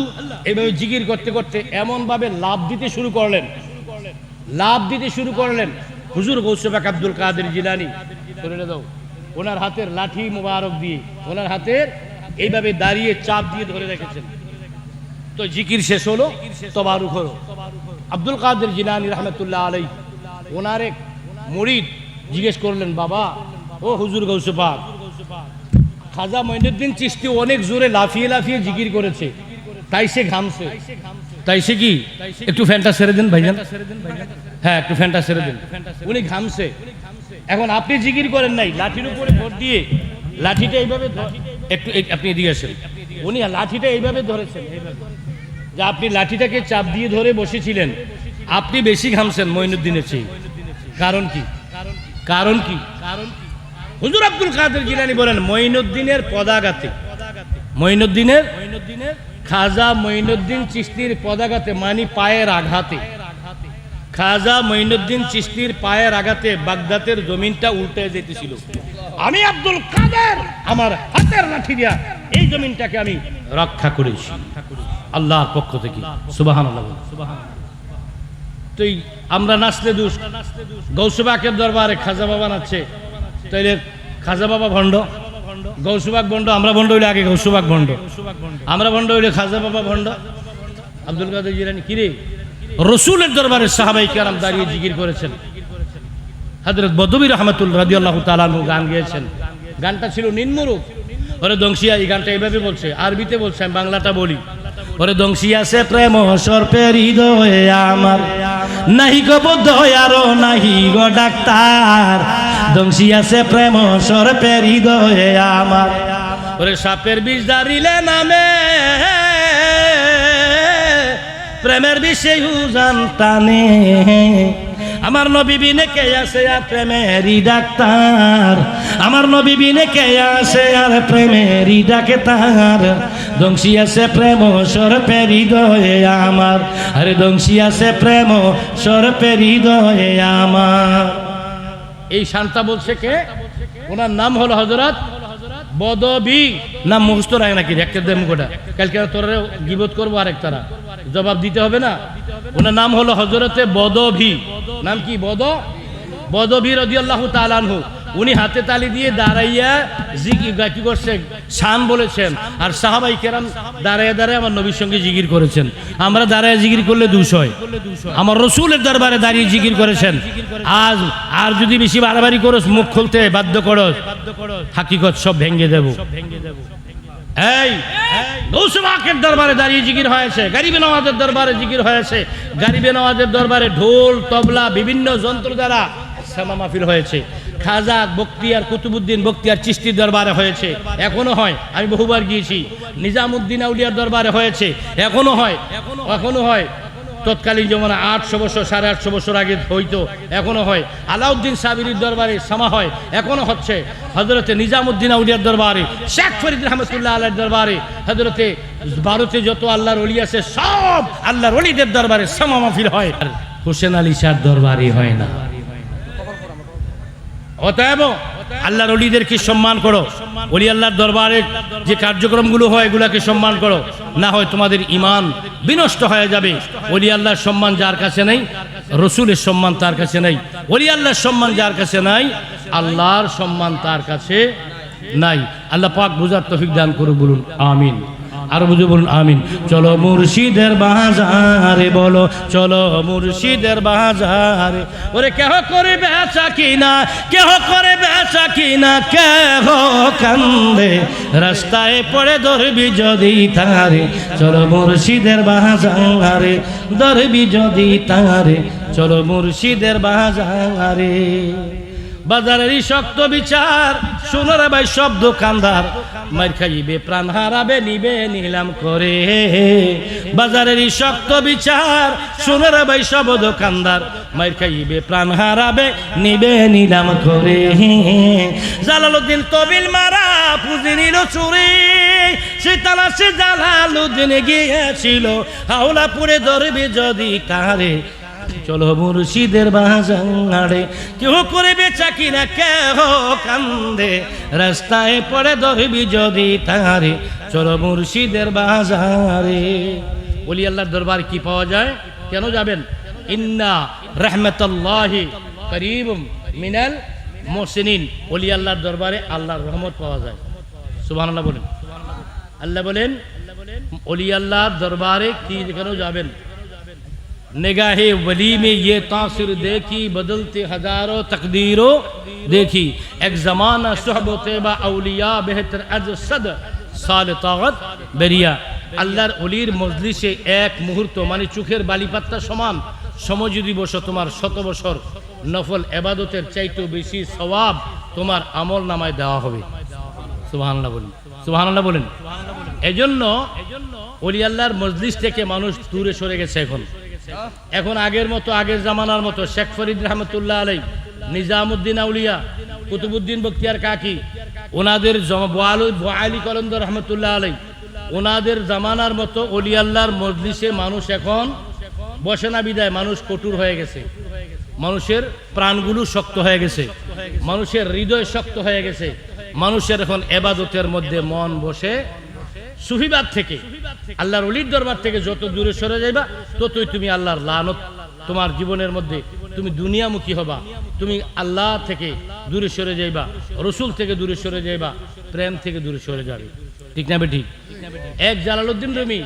এভাবে জিকির করতে করতে এমন ভাবে লাভ দিতে শুরু করলেন হুজুর গৌসে পাক আব্দুল কাদের জিলানী করে দাও, ওনার হাতের লাঠি মুবারক দিয়ে, ওনার হাতের এইভাবে দাঁড়িয়ে চাপ দিয়ে ধরে রেখেছেন। তো জিকির শেষ হলো, তবারুক হলো। আব্দুল কাদের জিলানী রাহমাতুল্লাহ আলাইহি ওনার এক মুরিদ জিজ্ঞেস করলেন, বাবা ও হুজুর গৌসে পাক, খাজা মঈনুদ্দিন চিশতি অনেক জোরে লাফিয়ে লাফিয়ে জিকির করেছে, তাই সে ঘামছে। তাই সে কি, একটু ফ্যানটা ছেড়ে দেন ভাইজান, হ্যাঁ একটু ফ্যানটা ছেড়ে দেন। উনি ঘামছে। এখন আপনি জিকির করেন নাই, লাঠির উপরে ভর দিয়ে লাঠিটা এইভাবে একটু আপনি এদিকে আসেন, উনি লাঠিটা এইভাবে ধরেছেন, এইভাবে যে আপনি লাঠিটাকে চাপ দিয়ে ধরে বসেছিলেন, আপনি বেশি ঘামছেন মঈনুদ্দিনের চেয়ে। কারণ কি? কারণ কি? হুজুর আব্দুল কাদের জিলানী বলেন মঈনুদ্দিনের পদাঘাতে, মঈনুদ্দিনের খাজা মঈনুদ্দিন চিশতির পদাঘাতে মানে পায়ের আঘাতে, খাজা মঈনুদ্দিন চিশতির পায়ের আঘাতে বাগদাদের জমিনটা উল্টে যেতেছিল। আমি আব্দুল কাদের আমার হাতের লাঠি দিয়া এই জমিনটাকে আমি রক্ষা করেছি আল্লাহর পক্ষ থেকে। সুবহানাল্লাহ। তো আমরা নাচলে দোষ, গৌসে পাকের দরবারে খাজা বাবা নাচছে, তাইলে খাজা বাবা ভণ্ড, গৌসে পাক ভণ্ড, আমরা ভণ্ড হইলে আগে গৌসে পাক ভণ্ড, আমরা ভণ্ড হইলে খাজা বাবা ভণ্ড। আব্দুল কাদের জিলানী কিরে রসুলের দরবারে সাহাবাই কেরাম দাঁড়িয়ে জিকির করেছেন। হযরত বদবী রহমাতুল্লাহ রাদিয়াল্লাহু তাআলা আনহু গান গেয়েছেন, গানটা ছিল নিম্নরূপ। ওরে দংশিয়া, এই গানটা এইভাবে বলছে, আরবিতে বলছে, আমি বাংলাটা বলি। ওরে দংশিয়া সে প্রেম সর্পের হৃদয়ে আমার, নাহি গো দয়ার নাহি গো ডাক্তার, দংশিয়া সে প্রেম সর্পের হৃদয়ে আমার। ওরে সাপের বিষ দাঁড়িলে নামে, প্রেমের বিষে উজান টানে, আমার নবী বিনে কে আছে আর প্রেমেরই ডাক্তার, আমার নবী বিনে কে আছে আর প্রেমেরই ডাক্তার, দংশি আছে প্রেম সর্পের হৃদয়ে আমার, আরে দংশি আছে প্রেম সর্পের হৃদয়ে আমার। এই শান্তা বলছে কে? ওনার নাম হলো হযরত বদবী। নাম মুখস্থ রাখে নাকি একটা দেম গোটা, কালকে তোরা গিবত করবো আরেক তারা জবাব দিতে হবে না। ওনার নাম হলো হযরতে বদবী। নাম কি? বদবী রাদিয়াল্লাহু তাআলা আনহু। উনি হাতে তালি দিয়ে দাঁড়াইয়া জিকির কি করছে, শান বলেছেন, আর সাহাবাই কেরাম দাঁড়ায় দাঁড়ায় আমার নবীর সঙ্গে জিকির করেছেন। আমরা দাঁড়ায় জিকির করলে 200, আমার রসুলের দরবারে দাঁড়িয়ে জিকির করেছেন। আজ আর যদি বেশি বাড়াবাড়ি করস, মুখ খুলতে বাধ্য করস, হাকিকত সব ভেঙে দেব। এই গৌসে পাকের দরবারে দাঁড়িয়ে জিকির হয়েছে, গরিবে নওয়াজের দরবারে জিকির হয়েছে, গরিবে নওয়াজের দরবারে ঢোল তবলা বিভিন্ন যন্ত্র দ্বারা সামা মাহফিল হয়েছে। খাজা বখতিয়ার কুতুবউদ্দিন বখতিয়ার চিশতির দরবারে হয়েছে, এখনো হয়, আমি বহুবার গিয়েছি। নিজামউদ্দিন আউলিয়ার দরবারে হয়েছে, এখনো হয়। তৎকালীন জমানা 800 বছর 850 বছর আগে হইতো, এখনো হয়। আলাউদ্দিন সাবিরির দরবারে সামা হয়, এখনো হচ্ছে। হযরতে নিজামউদ্দিন আউলিয়ার দরবারে, শেখ ফরিদ রহমতুল্লাহ আলাইহির দরবারে, হযরতে ভারতে যত আল্লাহর ওলি আছে সব আল্লাহর ওলিদের দরবারে সামা মাহফিল হয়, হোসেন আলী শাহর দরবারে হয় না। অতএব আল্লাহর ওলিদেরকে সম্মান করো, ওলি আল্লাহর দরবারে যে কার্যক্রমগুলো হয় এগুলাকে সম্মান করো, না হয় তোমাদের ঈমান বিনষ্ট হয়ে যাবে। ওলি আল্লাহর সম্মান যার কাছে নেই, রসুলের সম্মান তার কাছে নেই। ওলি আল্লাহর সম্মান যার কাছে নাই, আল্লাহর সম্মান তার কাছে নাই। আল্লাহ পাক বুঝার তৌফিক দান করুন, বলুন আমিন। আর বুঝে বলুন আমিন। চলো মুর্শিদের বাজারে, বলো চলো মুর্শিদের বাজারে, ওরে কেহ করে বেচা কিনা, কেহ করে বেচা কিনা, কেহ কান্দে রাস্তায় পড়ে ধরবি যদি তারে, চলো মুর্শিদের বাজারে, ধরবি যদি তারে, চলো মুর্শিদের বাজারে। বাজারেরই শক্ত বিচার শুনরে ভাই সব দোকানদার, মার খাইবে প্রাণ হারাবে নিবে নিলাম করে। বাজারেরই শক্ত বিচার শুনরে ভাই সব দোকানদার, মার খাইবে প্রাণ হারাবে নিবে নিলাম করে। জালালউদ্দিন তবিল মারা পুঁজি নিল চুরি, সে তালাশে জালালউদ্দিন গিয়েছিল হাওলাপুরে, ধরবে যদি তারে, চলো মুর্শিদের বাজারে, কেহ করে বেচা কিনা, কেহ কান্দে রাস্তায় পড়ে ধরবি যদি তারে, চলো মুর্শিদের বাজারে। ওলি আল্লাহর দরবার কি পাওয়া যায়? কেন যাবেন? ইন্না রাহমাতুল্লাহি করিবুম মিনাল মুহসিনিন। ওলি আল্লাহর দরবারে আল্লাহর রহমত পাওয়া যায়। সুবহানাল্লাহ বলেন। আল্লাহ বলেন ওলি আল্লাহর দরবারে কি কেন যাবেন? निगाहे वली में ये तासिर देखी बदलते हजारों तकदीरों देखी एक ज़माना सुहबत तैबा औलिया बेहतर अज सद साल तागत बेरिया আল্লাহর অলির মজলিসে এক মুহূর্ত মানে চোখের বালিপাত্তা সমান সময় যদি বসো তোমার 100 বছর নফল ইবাদতের চাইতেও বেশি সওয়াব তোমার আমল নামায় দেওয়া হবে সুবহানাল্লাহ বলেন সুবহানাল্লাহ বলেন এজন্য ওলি আল্লাহর মজলিস থেকে মানুষ দূরে সরে গেছে এখন আগের মতো আগের জামানার মতো শেখ ফরিদ রহমতুল্লাহ আলাই নিজামউদ্দিন আউলিয়া কুতুবউদ্দিন বখতিয়ার কাকি ওনাদের বোয়ালি কলন্দর রহমতুল্লাহ আলাই ওনাদের জামানার মতো ওলি আল্লাহর মজলিসে মানুষ এখন বসে না বিদায় মানুষ কঠোর হয়ে গেছে মানুষের প্রাণগুলো শক্ত হয়ে গেছে মানুষের হৃদয় শক্ত হয়ে গেছে মানুষের এখন ইবাদতের মধ্যে মন বসে সুফিবাদ থেকে আল্লাহর ওলির দরবার থেকে যত দূরে সরে যাইবা ততই তুমি আল্লাহর লানত তোমার জীবনের মধ্যে তুমি দুনিয়ামুখী হবা তুমি আল্লাহ থেকে দূরে সরে যাইবা রাসূল থেকে দূরে সরে যাইবা প্রেম থেকে দূরে সরে যাবে ঠিক না বেঠিক এক জালালউদ্দিন রুমি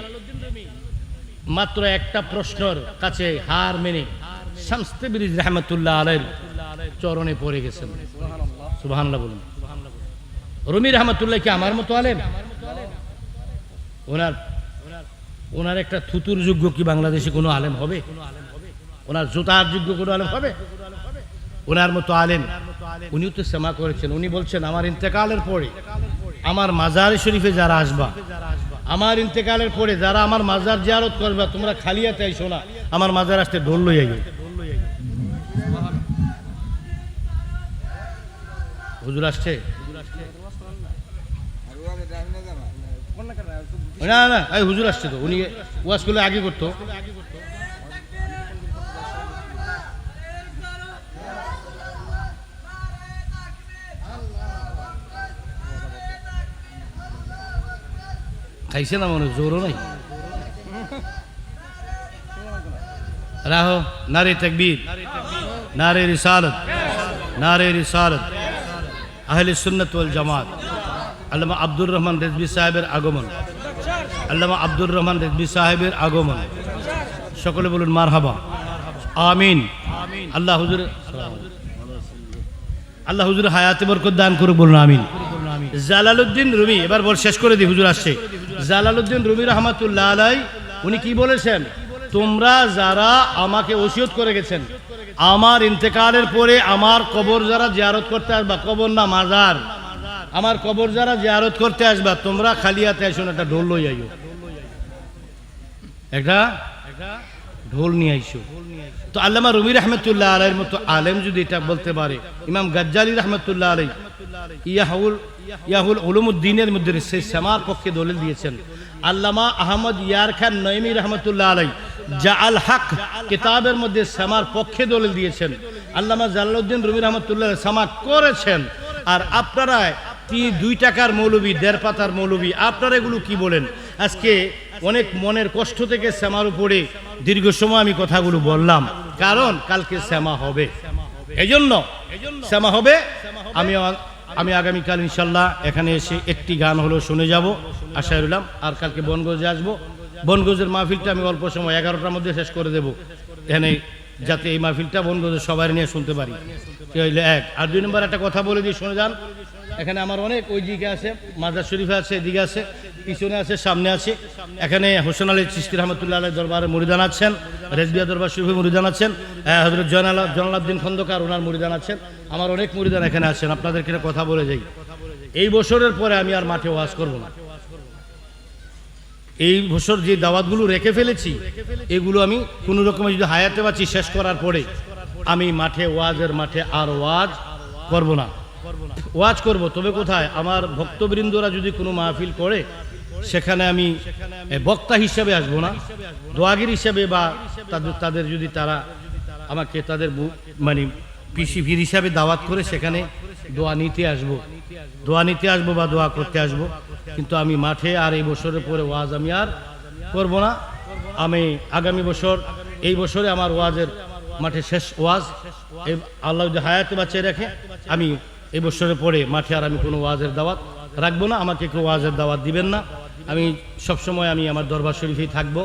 মাত্র একটা প্রশ্নের কাছে হার মেনে শামস তাবরিজ রহমাতুল্লাহ আলাইহির চরণে পড়ে গেছেন সুবহানাল্লাহ বলুন রুমি রহমাতুল্লাহ কি আমার মতো আলেম ওনার একটা থুতুর যোগ্য কি বাংলাদেশে কোনো আলেম হবে ওনার জুতার যোগ্য কোনো আলেম হবে ওনার মতো আলেম উনিও তো সেমা করেছেন উনি বলছেন আমার ইন্তেকালের পরে আমার মাজার শরীফে যারা আসবা আমার ইন্তেকালের পরে যারা আমার মাজার জিয়ারত করবে তোমরা খালি হাতে আইসো না আমার মাজার আসতে ঢোল লইয়া গেল হুজুর আসছে না না এই হুজুর আসছে তো উনি ওয়াজ করলে আগে করতো খাইছে না মনে জোরও নাই রাহো নারে তাকবীর নারে রিসালাত আহলে সুন্নাত ওয়াল জামাত আল্লামা আব্দুর রহমান রেজভী সাহেবের আগমন আল্লামা আব্দুর রহমান রেজভী সাহেবের আগমন সকলে বলুন মারহাবা আমিন আল্লাহ হুজুর হায়াতে বরকত দান করুক বলুন আমিন জালালউদ্দিন রুমি এবার বল শেষ করে দিই হুজুর আসছে জালালউদ্দিন রুমি রহমাতুল্লাহ আলাই উনি কি বলেছেন তোমরা যারা আমাকে ওসিয়ত করে গেছেন আমার ইন্তেকালের পরে আমার কবর যারা জিয়ারত করতে আসবা কবর না মাজার আমার কবর যারা জিয়ারত করতে আসবা তোমরা খালি হাতে আইসো না একটা ঢোল লই আইও একটা ঢোল নিয়ে আইসো তো আল্লামা রুমি রহমতুল্লাহ আলাইহির মতো আলেম যদি এটা বলতে পারে ইমাম গাজ্জালি রহমতুল্লাহ আলাই ইয়াহুল উলুমুদ্দিনের মধ্যে সেই সেমার পক্ষে দলিল দিয়েছেন আল্লামা আহমদ ইয়ার খান নঈমি রহমতুল্লাহ আলাই জাআল হক কিতাবের মধ্যে সেমার পক্ষে দলিল দিয়েছেন আল্লামা জালালউদ্দিন রুমি রহমতুল্লাহ সেমা করেছেন আর আপনারা 2 টাকার মৌলবী 1.5 পাতার মৌলবী আপনারা এগুলো কি বলেন আজকে অনেক মনের কষ্ট থেকে সেমার উপরে দীর্ঘ সময় আমি কথাগুলো বললাম কারণ কালকে সেমা হবে এজন্য সেমা হবে আমি আগামীকাল ইনশাল্লাহ এখানে এসে একটি গান হলো শুনে যাব আশা রইলাম আর কালকে বনগঞ্জে আসবো বনগঞ্জের মাহফিলটা আমি অল্প সময় 11টার মধ্যে শেষ করে দেব এখানে যাতে এই মাহফিলটা বনগঞ্জের সবাই নিয়ে শুনতে পারি এক আর 2 নম্বর একটা কথা বলে দিই শুনে যান এখানে আমার অনেক ওই দিকে আছে মাজার শরীফে আছে এদিকে আছে পিছনে আছে সামনে আছে এখানে হোসেন আলী চিশতি রহমতুল্লাহ আলাইহির দরবারে মুরিদান আছেন রেজবিয়া দরবার শরীফে মুরিদান আছেন হযরত জয়নালাবদ্দিন খন্দকার ওনার মুরিদান আছেন আমার অনেক মুরিদান এখানে আছেন আপনাদেরকে কথা বলে যাই এই বছরের পরে আমি আর মাঠে ওয়াজ করব না এই বছর যে দাওয়াতগুলো রেখে ফেলেছি এগুলো আমি কোনো রকমে যদি হায়াতে বাঁচি শেষ করার পরে আমি মাঠে ওয়াজের মাঠে আর ওয়াজ করব না ওয়াজ করব তবে কোথায় আমার ভক্তবৃন্দরা যদি কোনো মাহফিল করে সেখানে আমি বক্তা হিসেবে আসবো না দোয়াগির হিসেবে বা তাদের যদি তারা আমাকে তাদের মানে পিসিভির হিসাবে দাওয়াত করে সেখানে দোয়া নিতে আসবো বা দোয়া করতে আসবো কিন্তু আমি মাঠে আর এই বছরের পরে ওয়াজ আমি আর করব না আমি আগামী বছর এই বছরে আমার ওয়াজের মাঠে শেষ ওয়াজ আল্লাহ যদি হায়াতে বাঁচিয়ে রাখে আমি এই বছরের পরে মাঠে আর আমি কোনো ওয়াজের দাওয়াত রাখবো না আমাকে কেউ ওয়াজের দাওয়াত দিবেন না আমি সবসময় আমি আমার দরবার শরীফেই থাকবো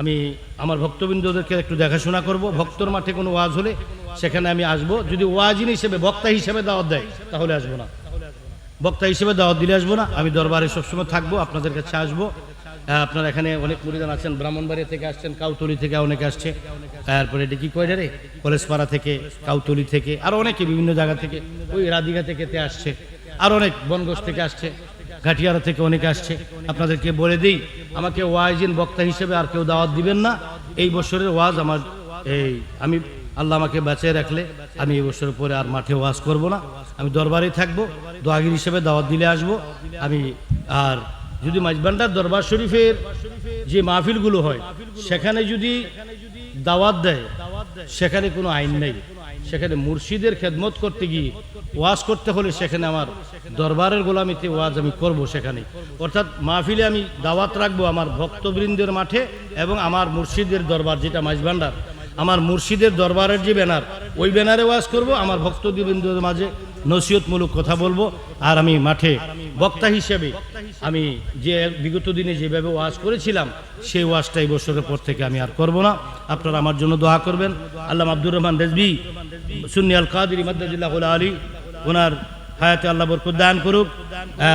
আমি আমার ভক্তবৃন্দদেরকে একটু দেখাশোনা করব। ভক্তর মাঠে কোনো ওয়াজ হলে সেখানে আমি আসব। যদি ওয়াজিন হিসেবে বক্তা হিসেবে দাওয়াত দেয় তাহলে আসবো না, বক্তা হিসেবে দাওয়াত দিলে আসবো না। আমি দরবারে সবসময় থাকবো, আপনাদের কাছে আসবো। আপনার এখানে অনেক মুরিদান আছেন, ব্রাহ্মণবাড়িয়া থেকে আসছেন, কাউতলি থেকে অনেকে আসছে, তারপরে এটি কি কয় রে কলেজপাড়া থেকে, কাউতলি থেকে, আরও অনেকে বিভিন্ন জায়গা থেকে, ওই রাধিকা থেকে আসছে, আর অনেক বনগোজ থেকে আসছে, ঘাটিয়ারা থেকে অনেকে আসছে। আপনাদেরকে বলে দিই, আমাকে ওয়াইজিন বক্তা হিসেবে আর কেউ দাওয়াত দিবেন না। এই বছরের ওয়াজ আমার আমি আল্লাহ আমাকে বাঁচিয়ে রাখলে আমি এই বছরের পরে আর মাঠে ওয়াজ করব না, আমি দরবারেই থাকবো। দোয়াগির হিসেবে দাওয়াত দিলে আসব আমি। আর যদি মাঝবান্ডার দরবার শরীফের যে মাহফিলগুলো হয় সেখানে যদি দাওয়াত দেয়, সেখানে কোনো আইন নেই। সেখানে মুর্শিদের খেদমত করতে গিয়ে ওয়াজ করতে হলে সেখানে আমার দরবারের গোলামিতে ওয়াজ আমি করব সেখানে। অর্থাৎ মাহফিলে আমি দাওয়াত রাখবো আমার ভক্তবৃন্দের মাঠে এবং আমার মুর্শিদের দরবার যেটা মাঝবান্ডার, আমার মুর্শিদের দরবারের যে ব্যানার, ওই ব্যানারে ওয়াজ করব। আমার ভক্তবৃন্দের মাঝে নসিহতমূলক কথা বলবো। আর আমি মাঠে বক্তা হিসেবে আমি যে বিগত দিনে যেভাবে ওয়াজ করেছিলাম সেই ওয়াজটা এই বছরের পর থেকে আমি আর করব না। আপনারা আমার জন্য দোয়া করবেন। আল্লামা আব্দুর রহমান রেজভী সুন্নি আল কাদিরি মাদ্দাজিল্লাহুল আলী, ওনার হায়াতে আল্লাহ বরকত দান করুক।